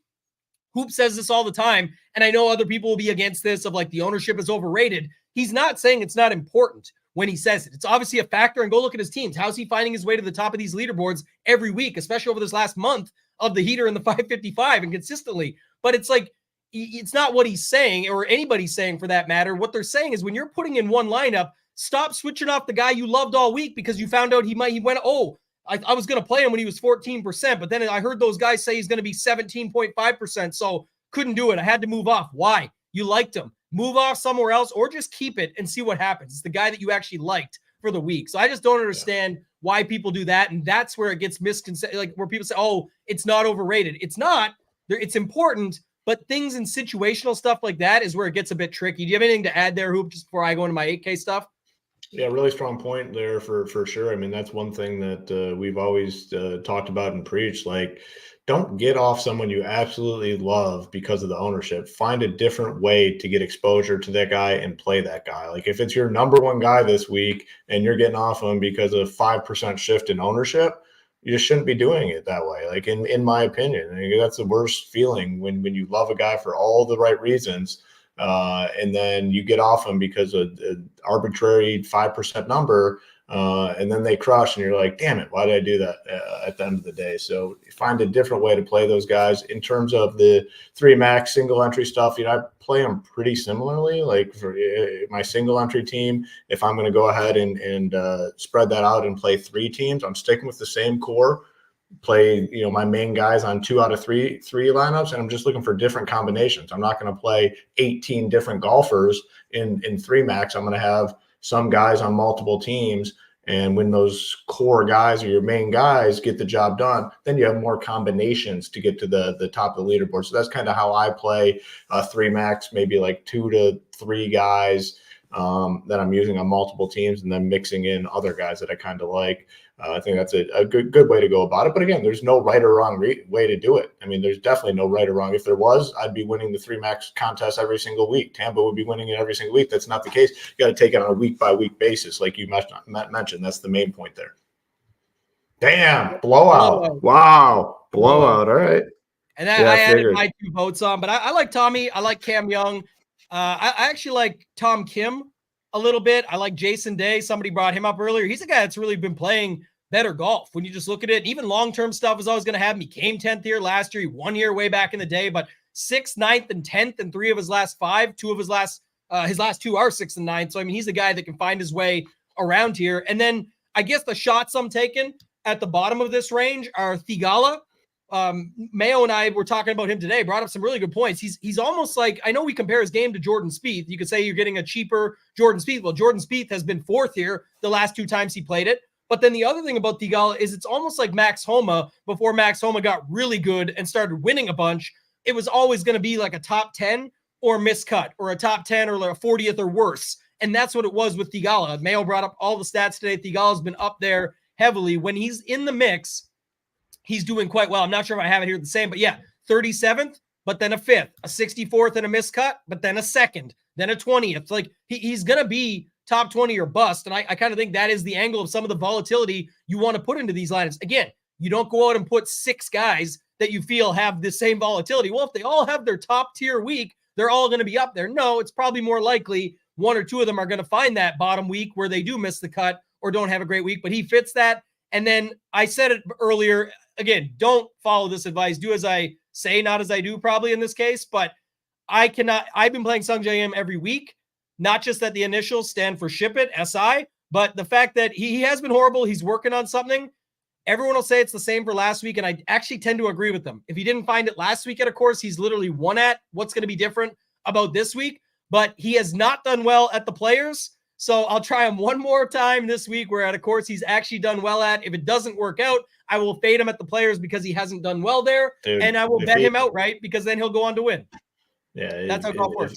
Hoop says this all the time, and I know other people will be against this, of like the ownership is overrated. He's not saying it's not important when he says it. It's obviously a factor, and go look at his teams. How's he finding his way to the top of these leaderboards every week, especially over this last month of the heater and the 555 and consistently. But it's like, it's not what he's saying, or anybody's saying for that matter. What they're saying is, when you're putting in one lineup, stop switching off the guy you loved all week because you found out he went, oh, I was going to play him when he was 14%, but then I heard those guys say he's going to be 17.5%, so couldn't do it. I had to move off. Why? You liked him. Move off somewhere else, or just keep it and see what happens. It's the guy that you actually liked for the week. So I just don't understand why people do that, and that's where it gets misconception, like where people say, oh, it's not overrated. It's not. It's important, but things in situational stuff like that is where it gets a bit tricky. Do you have anything to add there, Hoop, just before I go into my 8K stuff? Yeah, really strong point there for sure. I mean, that's one thing that we've always talked about and preached. Like, don't get off someone you absolutely love because of the ownership. Find a different way to get exposure to that guy and play that guy. Like, if it's your number one guy this week and you're getting off him because of 5% shift in ownership, you just shouldn't be doing it that way. Like, in my opinion, I mean, that's the worst feeling when you love a guy for all the right reasons. And then you get off them because of an arbitrary 5% number, and then they crush, and you're like, damn it, why did I do that at the end of the day? So find a different way to play those guys. In terms of the 3 max single entry stuff, I play them pretty similarly. Like, for my single entry team, if I'm going to go ahead and spread that out and play 3 teams, I'm sticking with the same core. Play my main guys on 2 out of 3 lineups, and I'm just looking for different combinations. I'm not going to play 18 different golfers in 3 max. I'm going to have some guys on multiple teams, and when those core guys or your main guys get the job done, then you have more combinations to get to the top of the leaderboard. So that's kind of how I play 3 max, maybe like 2 to 3 guys that I'm using on multiple teams, and then mixing in other guys that I kind of like. I think that's a good way to go about it. But again, there's no right or wrong way to do it. I mean, there's definitely no right or wrong. If there was, I'd be winning the 3 max contest every single week. Tambo would be winning it every single week. That's not the case. You got to take it on a week-by-week basis, like you mentioned. That's the main point there. Damn, blowout. Wow, blowout. All right. And I added my 2 votes on, but I like Tommy. I like Cam Young. I actually like Tom Kim a little bit. I like Jason Day. Somebody brought him up earlier. He's a guy that's really been playing better golf when you just look at it. Even long-term stuff is always going to have him. He came 10th here last year. He won here way back in the day, but 6th, 9th, and 10th in 3 of his last 5. 2 of his last 2 are 6th and 9th. So, I mean, he's a guy that can find his way around here. And then I guess the shots I'm taking at the bottom of this range are Theegala. Mayo and I were talking about him today, brought up some really good points. He's almost like, I know we compare his game to Jordan Spieth. You could say you're getting a cheaper Jordan Spieth. Well, Jordan Spieth has been 4th here the last 2 times he played it. But then the other thing about Theegala is it's almost like Max Homa before Max Homa got really good and started winning a bunch. It was always going to be like a top 10 or miscut, or a top 10 or like a 40th or worse. And that's what it was with Theegala. Mayo brought up all the stats today. Theegala's been up there heavily. When he's in the mix, he's doing quite well. I'm not sure if I have it here the same, but yeah, 37th, but then a 5th, a 64th and a miscut, but then a 2nd, then a 20th. Like he's going to be top 20 or bust. And I kind of think that is the angle of some of the volatility you want to put into these lineups. Again, you don't go out and put 6 guys that you feel have the same volatility. Well, if they all have their top tier week, they're all going to be up there. No, it's probably more likely 1 or 2 of them are going to find that bottom week where they do miss the cut or don't have a great week, but he fits that. And then I said it earlier, again, don't follow this advice. Do as I say, not as I do probably in this case, but I've been playing Sung J M every week, not just that the initials stand for SHIPIT, SI, but the fact that he has been horrible. He's working on something. Everyone will say it's the same for last week, and I actually tend to agree with them. If he didn't find it last week at a course, he's literally won at. What's going to be different about this week? But he has not done well at the Players, so I'll try him one more time this week where at a course he's actually done well at. If it doesn't work out, I will fade him at the Players because he hasn't done well there, and I will bet him outright because then he'll go on to win. Yeah, that's how golf works.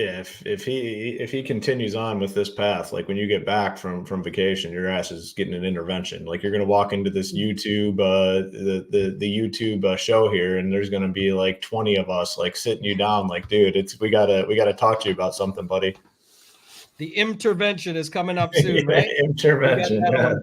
If he continues on with this path, like when you get back from vacation, your ass is getting an intervention. Like you're going to walk into this YouTube, the YouTube show here, and there's going to be like 20 of us like sitting you down, like, dude, we gotta talk to you about something, buddy. The intervention is coming up soon, right? Intervention. Yeah.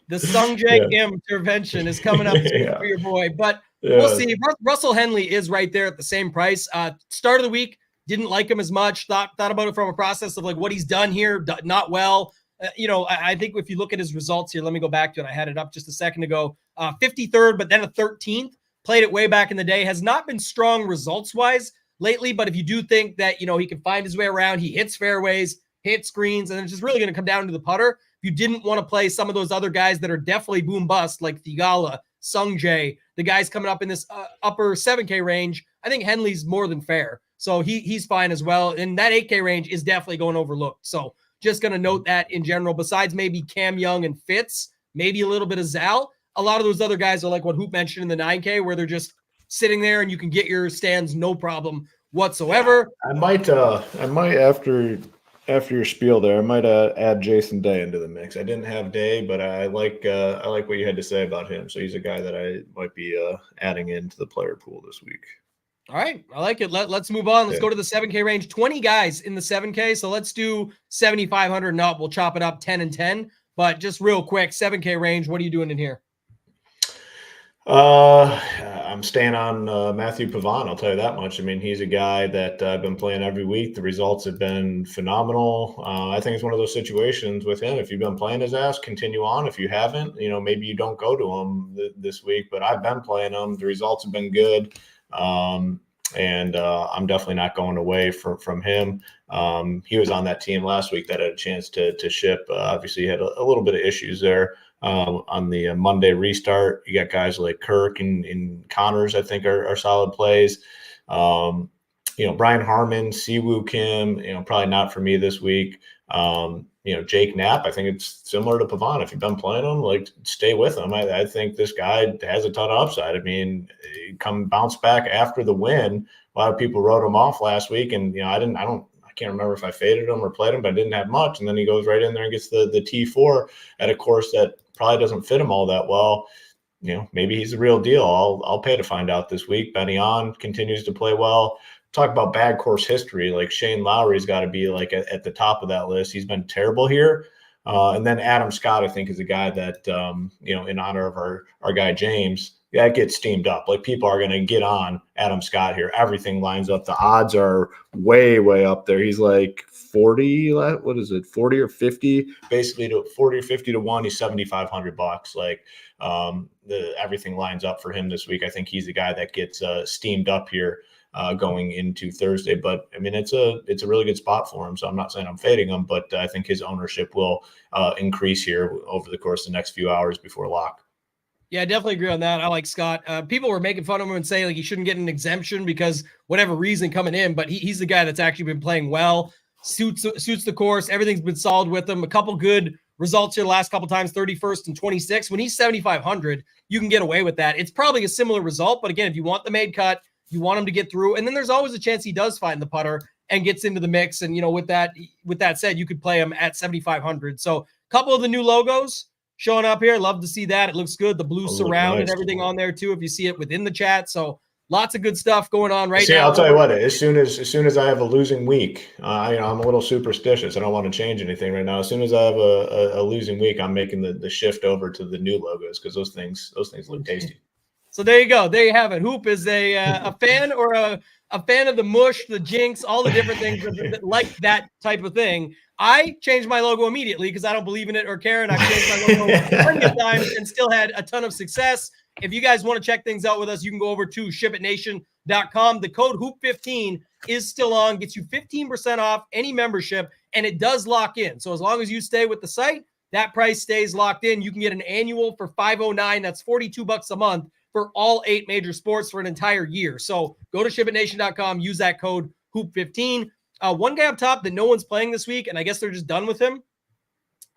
The Sung J intervention is coming up soon for your boy, but we'll see. Russell Henley is right there at the same price. Start of the week. Didn't like him as much. Thought about it from a process of like what he's done here, not well. I think if you look at his results here, let me go back to it. I had it up just a second ago. 53rd, but then a 13th. Played it way back in the day. Has not been strong results-wise lately, but if you do think that, he can find his way around, he hits fairways, hits greens, and it's just really going to come down to the putter. If you didn't want to play some of those other guys that are definitely boom bust, like Thigala, Sung Jae, the guys coming up in this upper 7K range, I think Henley's more than fair. So he's fine as well. And that 8K range is definitely going overlooked. So just going to note that in general, besides maybe Cam Young and Fitz, maybe a little bit of Zal, a lot of those other guys are like what Hoop mentioned in the 9K, where they're just sitting there and you can get your stands no problem whatsoever. I might after your spiel there, I might add Jason Day into the mix. I didn't have Day, but I like what you had to say about him. So he's a guy that I might be adding into the player pool this week. All right. I like it. Let's move on. Let's go to the 7K range. 20 guys in the 7K. So let's do 7,500 and up. We'll chop it up 10 and 10. But just real quick, 7K range, what are you doing in here? I'm staying on Matthew Pavon. I'll tell you that much. I mean, he's a guy that I've been playing every week. The results have been phenomenal. I think it's one of those situations with him. If you've been playing his ass, continue on. If you haven't, maybe you don't go to him this week. But I've been playing him. The results have been good. And I'm definitely not going away from him. He was on that team last week that had a chance to ship. Obviously, he had a little bit of issues there on the Monday restart. You got guys like Kirk and Connors, I think, are solid plays. Brian Harmon, Siwoo Kim, probably not for me this week. Jake Knapp, I think it's similar to Pavon. If you've been playing him, like, stay with him. I think this guy has a ton of upside. I mean, come bounce back after the win. A lot of people wrote him off last week, and I can't remember if I faded him or played him, but I didn't have much. And then he goes right in there and gets the T4 at a course that probably doesn't fit him all that well. Maybe he's the real deal. I'll pay to find out this week. Benny On continues to play well. Talk about bad course history. Like, Shane Lowry's got to be like at the top of that list. He's been terrible here. And then Adam Scott, I think, is a guy that, in honor of our guy James, gets steamed up. Like, people are going to get on Adam Scott here. Everything lines up. The odds are way, way up there. He's like 40, what is it, 40 or 50? Basically, to 40 or 50 to 1, he's $7,500. Like, everything lines up for him this week. I think he's the guy that gets steamed up here going into Thursday. But I mean, it's a really good spot for him. So I'm not saying I'm fading him, but I think his ownership will increase here over the course of the next few hours before lock. Yeah, I definitely agree on that. I like Scott. People were making fun of him and saying like he shouldn't get an exemption because whatever reason coming in, but he's the guy that's actually been playing well, suits the course. Everything's been solid with him. A couple good results here the last couple times, 31st and 26th. When he's 7,500, you can get away with that. It's probably a similar result, but again, if you want the made cut, you want him to get through, and then there's always a chance he does find the putter and gets into the mix. And with that said, you could play him at 7,500. So a couple of the new logos: showing up here. Love to see that. It looks good. The blue surround nice, and everything on there too, if you see it within the chat. So lots of good stuff going on right now. I'll tell you what, as soon as I have a losing week, I'm a little superstitious. I don't want to change anything right now. As soon as I have a losing week, I'm making the shift over to the new logos because those things look tasty. So there you go. There you have it. Hoop is a fan or a fan of the mush, the jinx, all the different things that like that type of thing. I changed my logo immediately because I don't believe in it or care, and I've changed my logo plenty of times and still had a ton of success. If you guys want to check things out with us, you can go over to SHIPITNation.com. The code HOOP15 is still on, gets you 15% off any membership, and it does lock in. So as long as you stay with the site, that price stays locked in. You can get an annual for $509. That's $42 a month for all 8 major sports for an entire year. So go to SHIPITNation.com, use that code HOOP15. One guy up top that no one's playing this week, and I guess they're just done with him.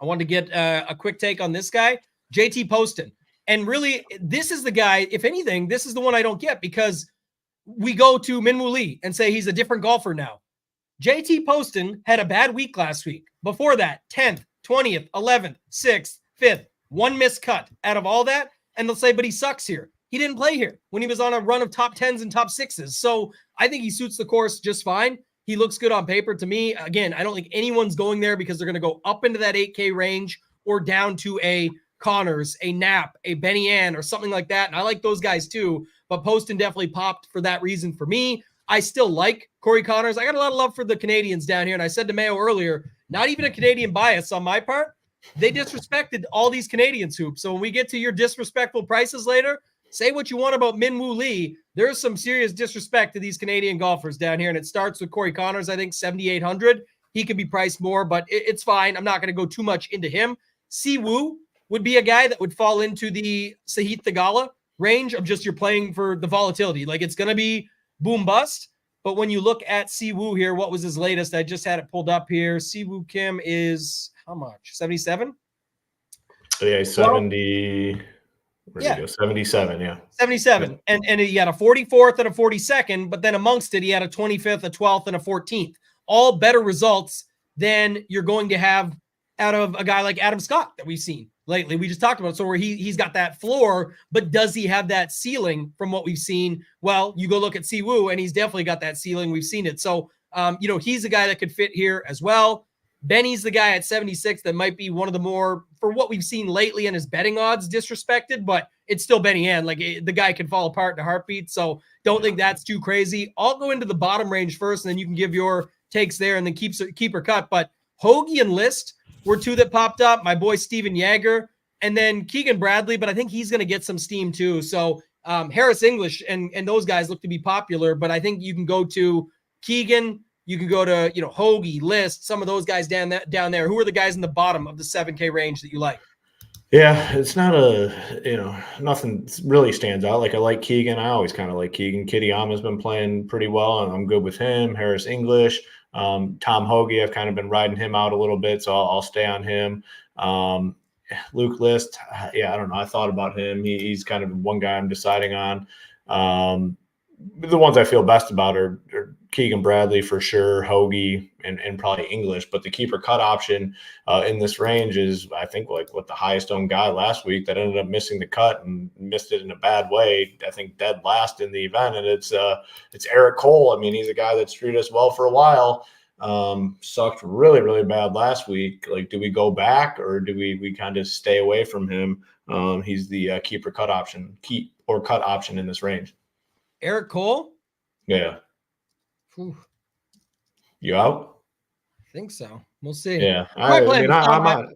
I wanted to get a quick take on this guy, JT Poston. And really, this is the guy, if anything, this is the one I don't get because we go to Minwoo Lee and say he's a different golfer now. JT Poston had a bad week last week. Before that, 10th, 20th, 11th, 6th, 5th, one missed cut out of all that. And they'll say, but he sucks here. He didn't play here when he was on a run of top 10s and top 6s. So I think he suits the course just fine. He looks good on paper to me. Again, I don't think anyone's going there because they're going to go up into that 8K range or down to a Connors, a Knapp, a Benny Ann, or something like that. And I like those guys too, but Poston definitely popped for that reason for me. I still like Corey Connors. I got a lot of love for the Canadians down here. And I said to Mayo earlier, not even a Canadian bias on my part. They disrespected all these Canadians, Hoop. So when we get to your disrespectful prices later, say what you want about Minwoo Lee. There's some serious disrespect to these Canadian golfers down here. And it starts with Corey Connors, I think 7,800. He could be priced more, but it's fine. I'm not going to go too much into him. Siwoo would be a guy that would fall into the Sahith Theegala range of just you're playing for the volatility. Like it's going to be boom bust. But when you look at Siwoo here, what was his latest? I just had it pulled up here. Siwoo Kim is how much? 77? Yeah, 70. Where'd he go? 77, yeah. 77. Yeah. And he had a 44th and a 42nd, but then amongst it, he had a 25th, a 12th, and a 14th. All better results than you're going to have out of a guy like Adam Scott that we've seen lately. We just talked about it. So where he's got that floor, but does he have that ceiling from what we've seen? Well, you go look at Siwoo, and he's definitely got that ceiling. We've seen it. So, he's a guy that could fit here as well. Benny's the guy at 76 that might be one of the more, for what we've seen lately and his betting odds, disrespected, but it's still Benny Ann. Like the guy can fall apart in a heartbeat. So don't think that's too crazy. I'll go into the bottom range first, and then you can give your takes there and then keep or cut. But Hoagie and List were two that popped up. My boy Steven Yeager, and then Keegan Bradley, but I think he's going to get some steam too. So Harris English and those guys look to be popular, but I think you can go to Keegan. You can go to, Hoagie, List, some of those guys down there. Who are the guys in the bottom of the 7K range that you like? Yeah, it's not nothing really stands out. Like I like Keegan. I always kind of like Keegan. Kitayama's been playing pretty well, and I'm good with him. Harris English, Tom Hoagie, I've kind of been riding him out a little bit, so I'll stay on him. Luke List, yeah, I don't know. I thought about him. He's kind of one guy I'm deciding on. The ones I feel best about are Keegan Bradley for sure, Hoagie, and probably English. But the keeper cut option in this range is, I think, like what the highest owned guy last week that ended up missing the cut and missed it in a bad way. I think dead last in the event, and it's Eric Cole. I mean, he's a guy that's treated us well for a while. Sucked really, really bad last week. Like, do we go back or do we kind of stay away from him? He's the keep or cut option in this range. Eric Cole? Yeah. Whew. You out? I think so. We'll see. Yeah. I'm not.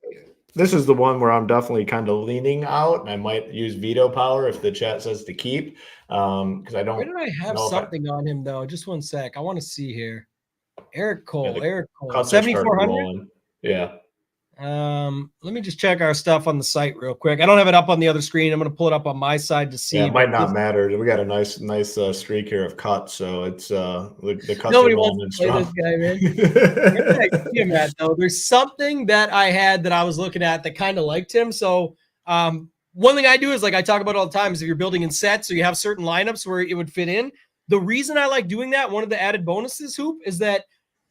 This is the one where I'm definitely kind of leaning out, and I might use veto power if the chat says to keep. Because I don't. Where did I have something on him though? Just one sec. I want to see here. Eric Cole. Yeah, Eric Cole. 7,400. Yeah. Let me just check our stuff on the site real quick. I don't have it up on the other screen. I'm going to pull it up on my side to see. Yeah, it might not matter. We got a nice streak here of cuts, so it's the cuts. Nobody wants to play this guy, man. Matt, though, there's something that I had that I was looking at that kind of liked him. So one thing I do is, like I talk about all the time, is if you're building in sets or you have certain lineups where it would fit in. The reason I like doing that, one of the added bonuses, Hoop, is that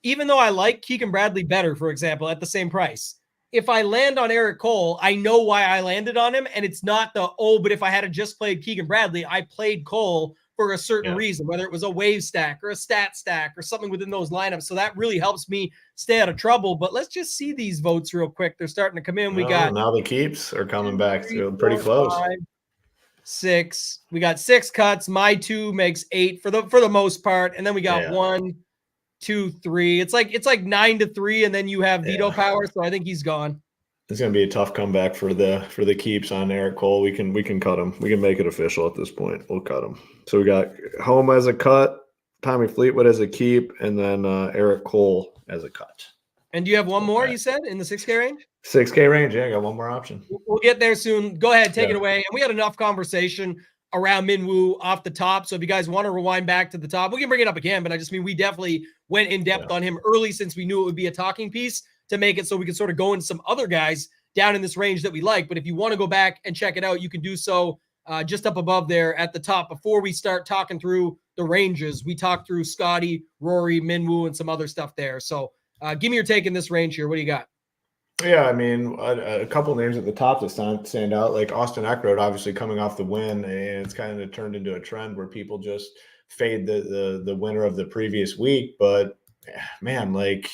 even though I like Keegan Bradley better, for example, at the same price, if I land on Eric Cole, I know why I landed on him. And it's not but if I had just played Keegan Bradley, I played Cole for a certain reason, whether it was a wave stack or a stat stack or something within those lineups. So that really helps me stay out of trouble. But let's just see these votes real quick. They're starting to come in. We got now the keeps are coming back. They're pretty close. 5, 6. We got 6 cuts. My 2 makes 8 for the most part. And then we got 1, 2, 3. It's like 9-3, and then you have veto power. So I think he's gone. It's going to be a tough comeback for the keeps on Eric Cole. We can cut him. We can make it official at this point. We'll cut him. So we got Home as a cut, Tommy Fleetwood as a keep, and then Eric Cole as a cut. And do you have one more, you said, in the 6K range? 6K range, I got one more option. We'll get there soon. Go ahead, take it away. And we had enough conversation around Minwoo off the top. So if you guys want to rewind back to the top, we can bring it up again. But I just mean we definitely went in depth on him early since we knew it would be a talking piece to make it so we could sort of go into some other guys down in this range that we like. But if you want to go back and check it out, you can do so just up above there at the top. Before we start talking through the ranges, we talked through Scotty, Rory, Minwoo, and some other stuff there. So give me your take in this range here. What do you got? Yeah, I mean, a couple names at the top that stand out, like Austin Eckroat, obviously coming off the win, and it's kind of turned into a trend where people just fade the winner of the previous week. But man, like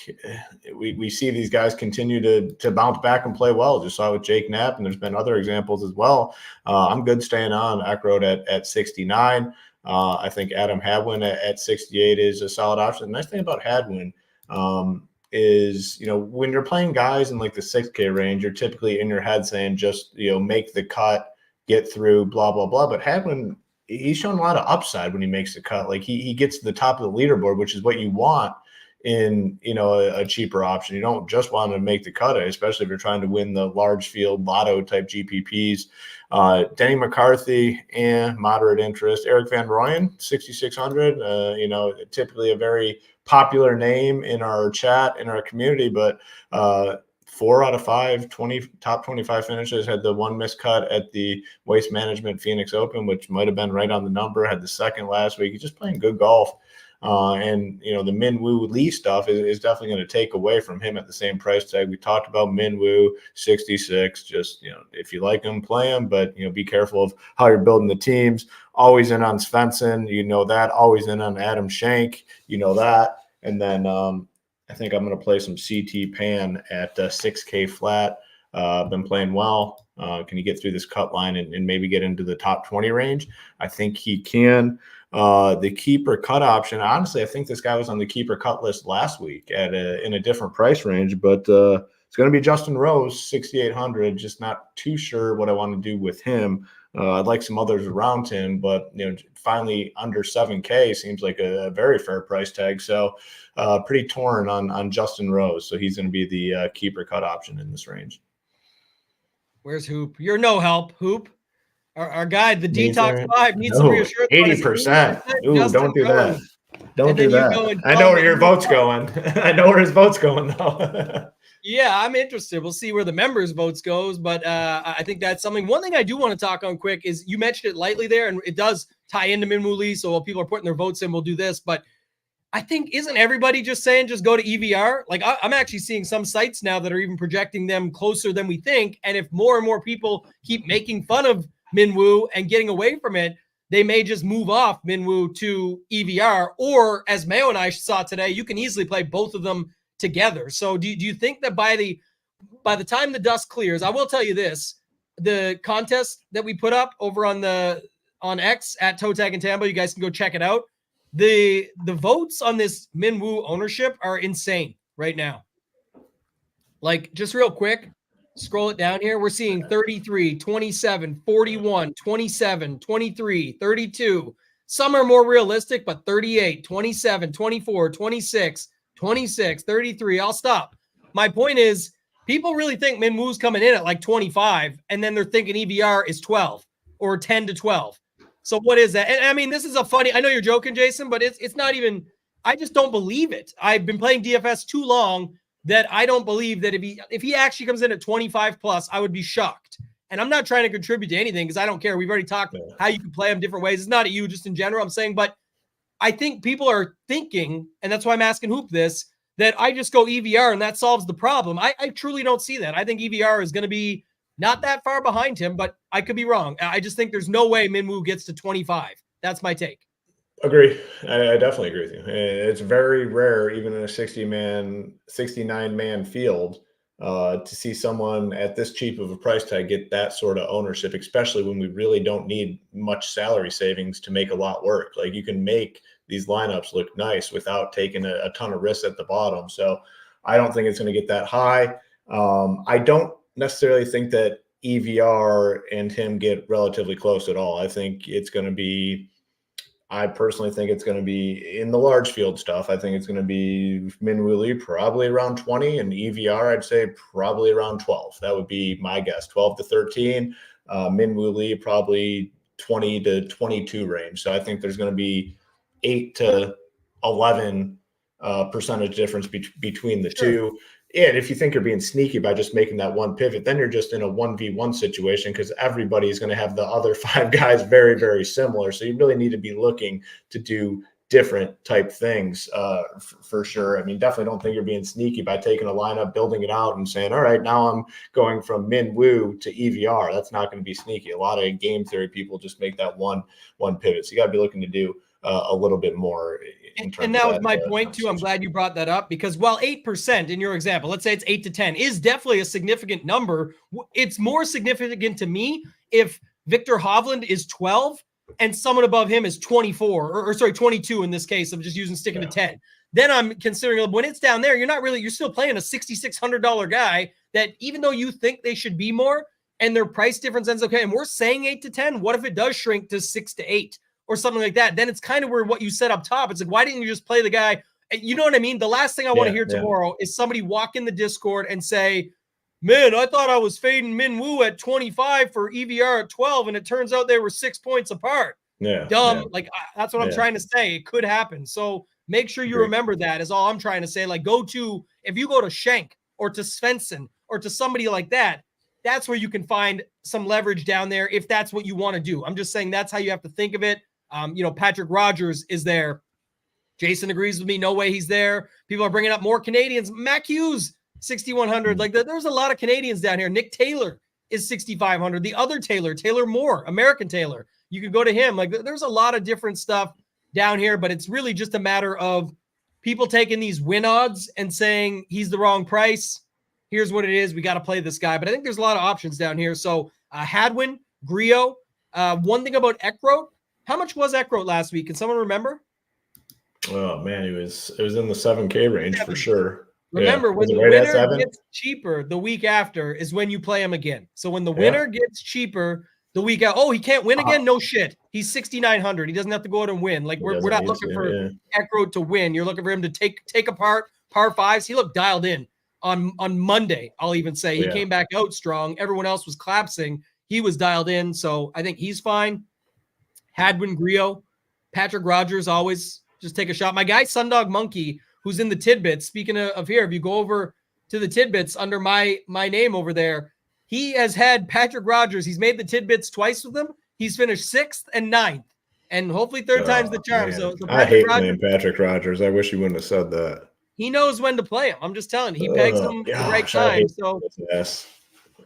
we see these guys continue to bounce back and play well. Just saw with Jake Knapp, and there's been other examples as well. I'm good staying on Eckroat at 69. I think Adam Hadwin at 68 is a solid option. The nice thing about Hadwin is, when you're playing guys in like the 6K range, you're typically in your head saying just, make the cut, get through, blah, blah, blah. But Hadwin, he's shown a lot of upside when he makes the cut. Like he gets to the top of the leaderboard, which is what you want in, a cheaper option. You don't just want to make the cut, especially if you're trying to win the large field lotto type GPPs. Denny McCarthy, moderate interest. Eric Van Rooyen, 6,600. Typically a very popular name in our chat, in our community, but 4 out of 5 top 25 finishes. Had the one miscut at the Waste Management Phoenix Open, which might have been right on the number. Had the second last week. He's just playing good golf. And the Minwoo Lee stuff is definitely going to take away from him at the same price tag. We talked about Minwoo 66. Just if you like him, play him, but be careful of how you're building the teams. Always in on Svensson, that. Always in on Adam Schenk, that. And then I think I'm going to play some CT Pan at 6K flat. Been playing well. Can he get through this cut line and maybe get into the top 20 range? I think he can. The keeper cut option. Honestly, I think this guy was on the keeper cut list last week in a different price range, but it's going to be Justin Rose, 6,800. Just not too sure what I want to do with him. I'd like some others around him, but finally under 7K seems like a very fair price tag. So pretty torn on Justin Rose. So he's going to be the keeper cut option in this range. Where's Hoop? You're no help, Hoop. Our guy, the Detox 5, needs some reassurance. 80%. Ooh, don't do that. Don't do that. I know where your vote's going. I know where his vote's going, though. Yeah, I'm interested. We'll see where the members' votes goes, but I think that's something. One thing I do want to talk on quick is you mentioned it lightly there, and it does tie into Minwoo Lee, so while people are putting their votes in, we'll do this. But I think, isn't everybody just saying just go to EVR? Like, I'm actually seeing some sites now that are even projecting them closer than we think, and if more and more people keep making fun of Minwoo and getting away from it, they may just move off Minwoo to EVR, or as Mayo and I saw today, you can easily play both of them together. So do you think that by the time the dust clears, I will tell you this, the contest that we put up over on X at ToeTagginTambo, you guys can go check it out. The votes on this Minwoo ownership are insane right now. Like, just real quick, scroll it down here. We're seeing 33, 27, 41, 27, 23, 32. Some are more realistic, but 38, 27, 24, 26, 26, 33. I'll stop. My point is, people really think Minwoo's coming in at like 25, and then they're thinking EVR is 12 or 10 to 12. So what is that? And I mean, this is a funny, I know you're joking, Jason, but it's not even, I just don't believe it. I've been playing DFS too long that I don't believe that if he actually comes in at 25 plus, I would be shocked. And I'm not trying to contribute to anything because I don't care. We've already talked how you can play them different ways. It's not at you, just in general. I'm saying, but I think people are thinking, and that's why I'm asking Hoop this, that I just go EVR and that solves the problem. I truly don't see that. I think EVR is going to be not that far behind him, but I could be wrong. I just think there's no way Minwoo gets to 25. That's my take. Agree. I definitely agree with you. It's very rare, even in a 69-man field, to see someone at this cheap of a price tag get that sort of ownership, especially when we really don't need much salary savings to make a lot work. Like, you can make these lineups look nice without taking a ton of risks at the bottom. So I don't think it's going to get that high. I don't necessarily think that EVR and him get relatively close at all. I think it's going to be, I personally think it's going to be in the large field stuff. I think it's going to be Minwoo Lee probably around 20, and EVR I'd say probably around 12. That would be my guess, 12 to 13. Minwoo Lee probably 20 to 22 range. So I think there's going to be 8 to 11 percentage difference between the two. And if you think you're being sneaky by just making that one pivot, then you're just in a 1v1 situation, because everybody is going to have the other 5 guys very, very similar. So you really need to be looking to do different type things for sure. I mean, definitely don't think you're being sneaky by taking a lineup, building it out, and saying, all right, now I'm going from Minwoo to EVR. That's not going to be sneaky. A lot of game theory people just make that one pivot. So you got to be looking to do a little bit more. And that was my point too. I'm glad you brought that up, because while 8% in your example, let's say it's 8 to 10, is definitely a significant number. It's more significant to me if Victor Hovland is 12 and someone above him is 24 or 22 in this case. I'm just sticking to 10. Then I'm considering, when it's down there, you're still playing a $6,600 guy that, even though you think they should be more and their price difference ends okay, and we're saying 8 to 10, what if it does shrink to 6 to 8? Or something like that? Then it's kind of where what you said up top. It's like, why didn't you just play the guy? You know what I mean? The last thing I want to hear tomorrow is somebody walk in the Discord and say, man, I thought I was fading Minwoo at 25 for EVR at 12, and it turns out they were 6 points apart. Dumb. Yeah. Like, that's what I'm trying to say. It could happen. So make sure you remember that is all I'm trying to say. Like, if you go to Schenk or to Svensson or to somebody like that, that's where you can find some leverage down there if that's what you want to do. I'm just saying that's how you have to think of it. Patrick Rogers is there. Jason agrees with me. No way he's there. People are bringing up more Canadians. Mac Hughes, 6,100. Like, there's a lot of Canadians down here. Nick Taylor is 6,500. The other Taylor Moore, American Taylor. You could go to him. Like, there's a lot of different stuff down here, but it's really just a matter of people taking these win odds and saying he's the wrong price. Here's what it is. We got to play this guy. But I think there's a lot of options down here. So Hadwin, Griot. One thing about Eckroat, how much was Eckroat last week? Can someone remember? Oh man, it was in the 7K range for sure. Remember, when the winner gets cheaper the week after is when you play him again. So when the winner gets cheaper the week out, he can't win again? No shit. He's 6,900. He doesn't have to go out and win. Like, we're not looking for Eckroat to win. You're looking for him to take apart par fives. He looked dialed in on Monday. I'll even say he came back out strong. Everyone else was collapsing. He was dialed in. So I think he's fine. Hadwin, Griot, Patrick Rogers, always just take a shot. My guy, Sundog Monkey, who's in the tidbits. Speaking of here, if you go over to the tidbits under my name over there, he has had Patrick Rogers. He's made the tidbits twice with him. He's finished 6th and 9th, and hopefully third time's the charm. So I hate playing Patrick Rogers. I wish you wouldn't have said that. He knows when to play him. I'm just telling you, he pegs him at the right time. So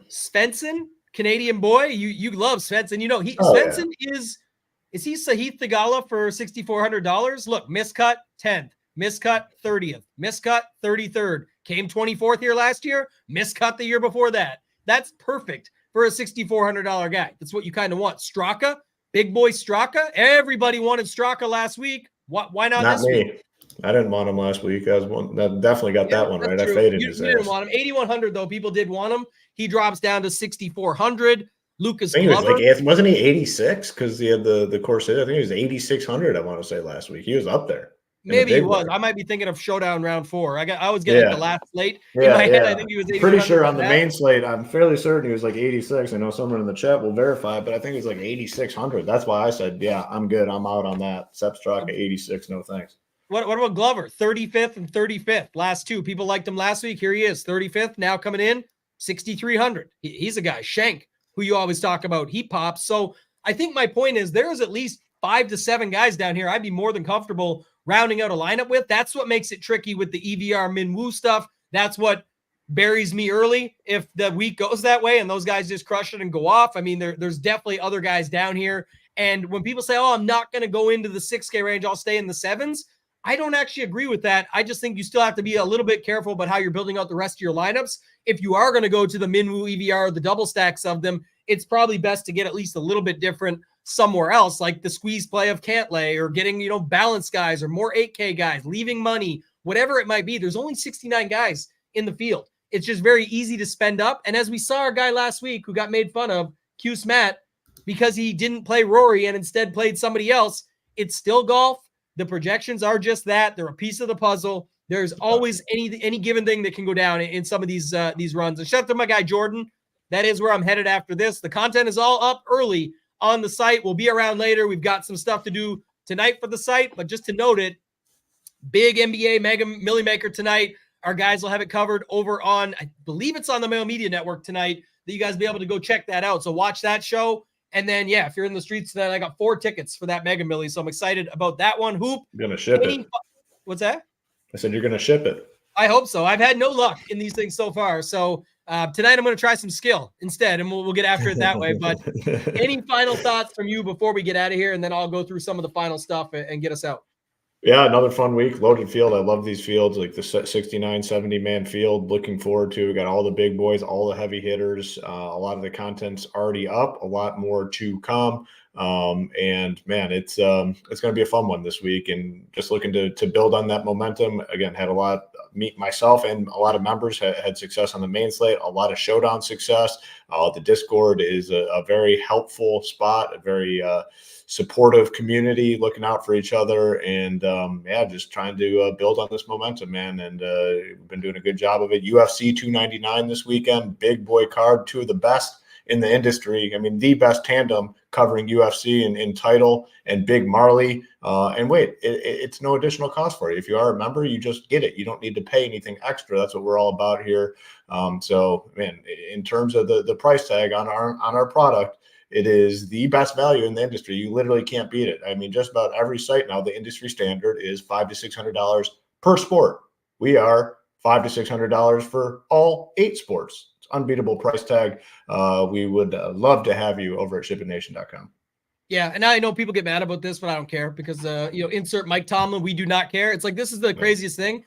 Svensson, Canadian boy, you love Svensson. Svensson is he Sahith Theegala for $6,400? Look, miscut 10th, miscut 30th, miscut 33rd. Came 24th here last year, miscut the year before that. That's perfect for a $6,400 guy. That's what you kind of want. Straka, big boy Straka. Everybody wanted Straka last week. Why not this week? I didn't want him last week. I definitely got that one right. True. I faded his ass. You didn't want him. 8,100 though. People did want him. He drops down to 6,400. Lucas Glover. Wasn't he 86? Because he had the course. I think he was 8,600. I want to say last week he was up there. Maybe he was. I might be thinking of Showdown round 4. I was getting the last slate in my head. I think he was. Pretty sure on the main slate. I'm fairly certain he was like 86. I know someone in the chat will verify, but I think it was like 8,600. That's why I said, I'm good. I'm out on that. Sepstraka 86. No thanks. What about Glover? 35th and 35th. Last two. People liked him last week. Here he is. 35th. Now coming in 6,300. He's a guy. Schenk, who you always talk about. He pops. So I think my point is there's at least 5 to 7 guys down here. I'd be more than comfortable rounding out a lineup with. That's what makes it tricky with the EVR Min Woo stuff. That's what buries me early if the week goes that way and those guys just crush it and go off. I mean, there's definitely other guys down here. And when people say, oh, I'm not going to go into the 6K range, I'll stay in the 7s. I don't actually agree with that. I just think you still have to be a little bit careful about how you're building out the rest of your lineups. If you are going to go to the Min Woo EVR, the double stacks of them, it's probably best to get at least a little bit different somewhere else, like the squeeze play of Cantlay, or getting, balanced guys or more 8K guys, leaving money, whatever it might be. There's only 69 guys in the field. It's just very easy to spend up. And as we saw our guy last week who got made fun of, Cuse Matt, because he didn't play Rory and instead played somebody else, it's still golf. The projections are just that. They're a piece of the puzzle. There's always any given thing that can go down in some of these runs. And shout out to my guy Jordan. That is where I'm headed after this. The content is all up early on the site. We'll be around later. We've got some stuff to do tonight for the site, but just to note it, big NBA Mega Millie Maker tonight. Our guys will have it covered over on, I believe it's on the Mail Media Network tonight, that you guys will be able to go check that out. So watch that show. And then, if you're in the streets tonight, I got 4 tickets for that Mega Millie. So I'm excited about that one. Hoop. You're going to ship it. What's that? I said you're going to ship it. I hope so. I've had no luck in these things so far. So tonight I'm going to try some skill instead, and we'll get after it that way. But any final thoughts from you before we get out of here? And then I'll go through some of the final stuff and get us out. Yeah, another fun week. Loaded field. I love these fields, like the 69, 70-man field. Looking forward to. We got all the big boys, all the heavy hitters. A lot of the content's already up. A lot more to come. And man, it's going to be a fun one this week. And just looking to build on that momentum. Again, had a lot. Myself and a lot of members had success on the main slate. A lot of showdown success. The Discord is a very helpful spot. A very supportive community, looking out for each other, and just trying to build on this momentum, man. And we've been doing a good job of it. UFC 299 this weekend, big boy card, 2 of the best in the industry. I mean, the best tandem covering UFC in title and Big Marley. And wait, it's no additional cost for you. If you are a member, you just get it. You don't need to pay anything extra. That's what we're all about here. So, man, in terms of the price tag on our product, it is the best value in the industry. You literally can't beat it. I mean, just about every site now, the industry standard is $500 to $600 per sport. We are $500 to $600 for all 8 sports. It's unbeatable price tag. We would love to have you over at ShipItNation.com. Yeah, and I know people get mad about this, but I don't care because, insert Mike Tomlin, we do not care. It's like, this is the craziest thing.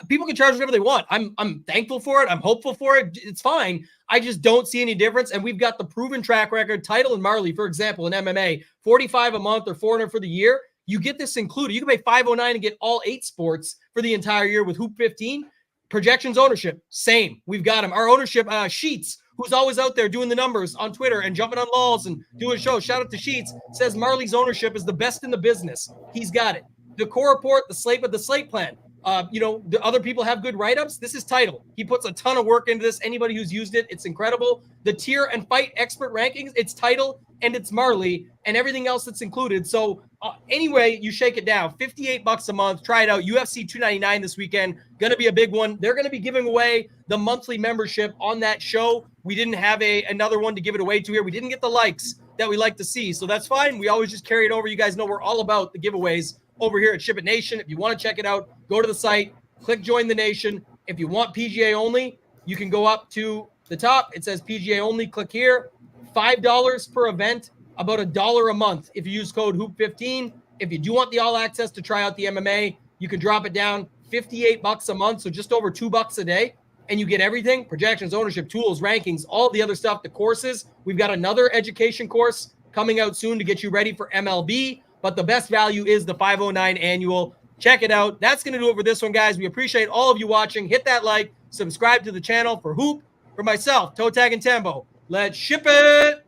People can charge whatever they want. I'm thankful for it. I'm hopeful for it. It's fine. I just don't see any difference. And we've got the proven track record. Title and Marley, for example, in MMA, $45 a month or $400 for the year. You get this included. You can pay $509 and get all 8 sports for the entire year with Hoop 15. Projections ownership, same. We've got him. Our ownership, Sheets, who's always out there doing the numbers on Twitter and jumping on lulls and doing shows. Shout out to Sheets. Says Marley's ownership is the best in the business. He's got it. The core report, the slate plan. The other people have good write-ups. This is Title. He puts a ton of work into this. Anybody who's used it, it's incredible. The tier and fight expert rankings, it's Title and it's Marley and everything else that's included. So anyway, you shake it down, $58 a month. Try it out. UFC 299 this weekend. Going to be a big one. They're going to be giving away the monthly membership on that show. We didn't have another one to give it away to here. We didn't get the likes that we like to see. So that's fine. We always just carry it over. You guys know we're all about the giveaways over here at Ship It Nation. If you want to check it out, go to the site, click Join the Nation. If you want PGA only, you can go up to the top. It says PGA only. Click here. $5 per event, about $1 a month if you use code HOOP15. If you do want the all access to try out the MMA, you can drop it down $58 a month, so just over $2 a day, and you get everything: projections, ownership, tools, rankings, all the other stuff, the courses. We've got another education course coming out soon to get you ready for MLB, but the best value is the $509 annual. Check it out. That's going to do it for this one, guys. We appreciate all of you watching. Hit that like, subscribe to the channel. For Hoop, for myself, ToeTagginTambo. Let's ship it.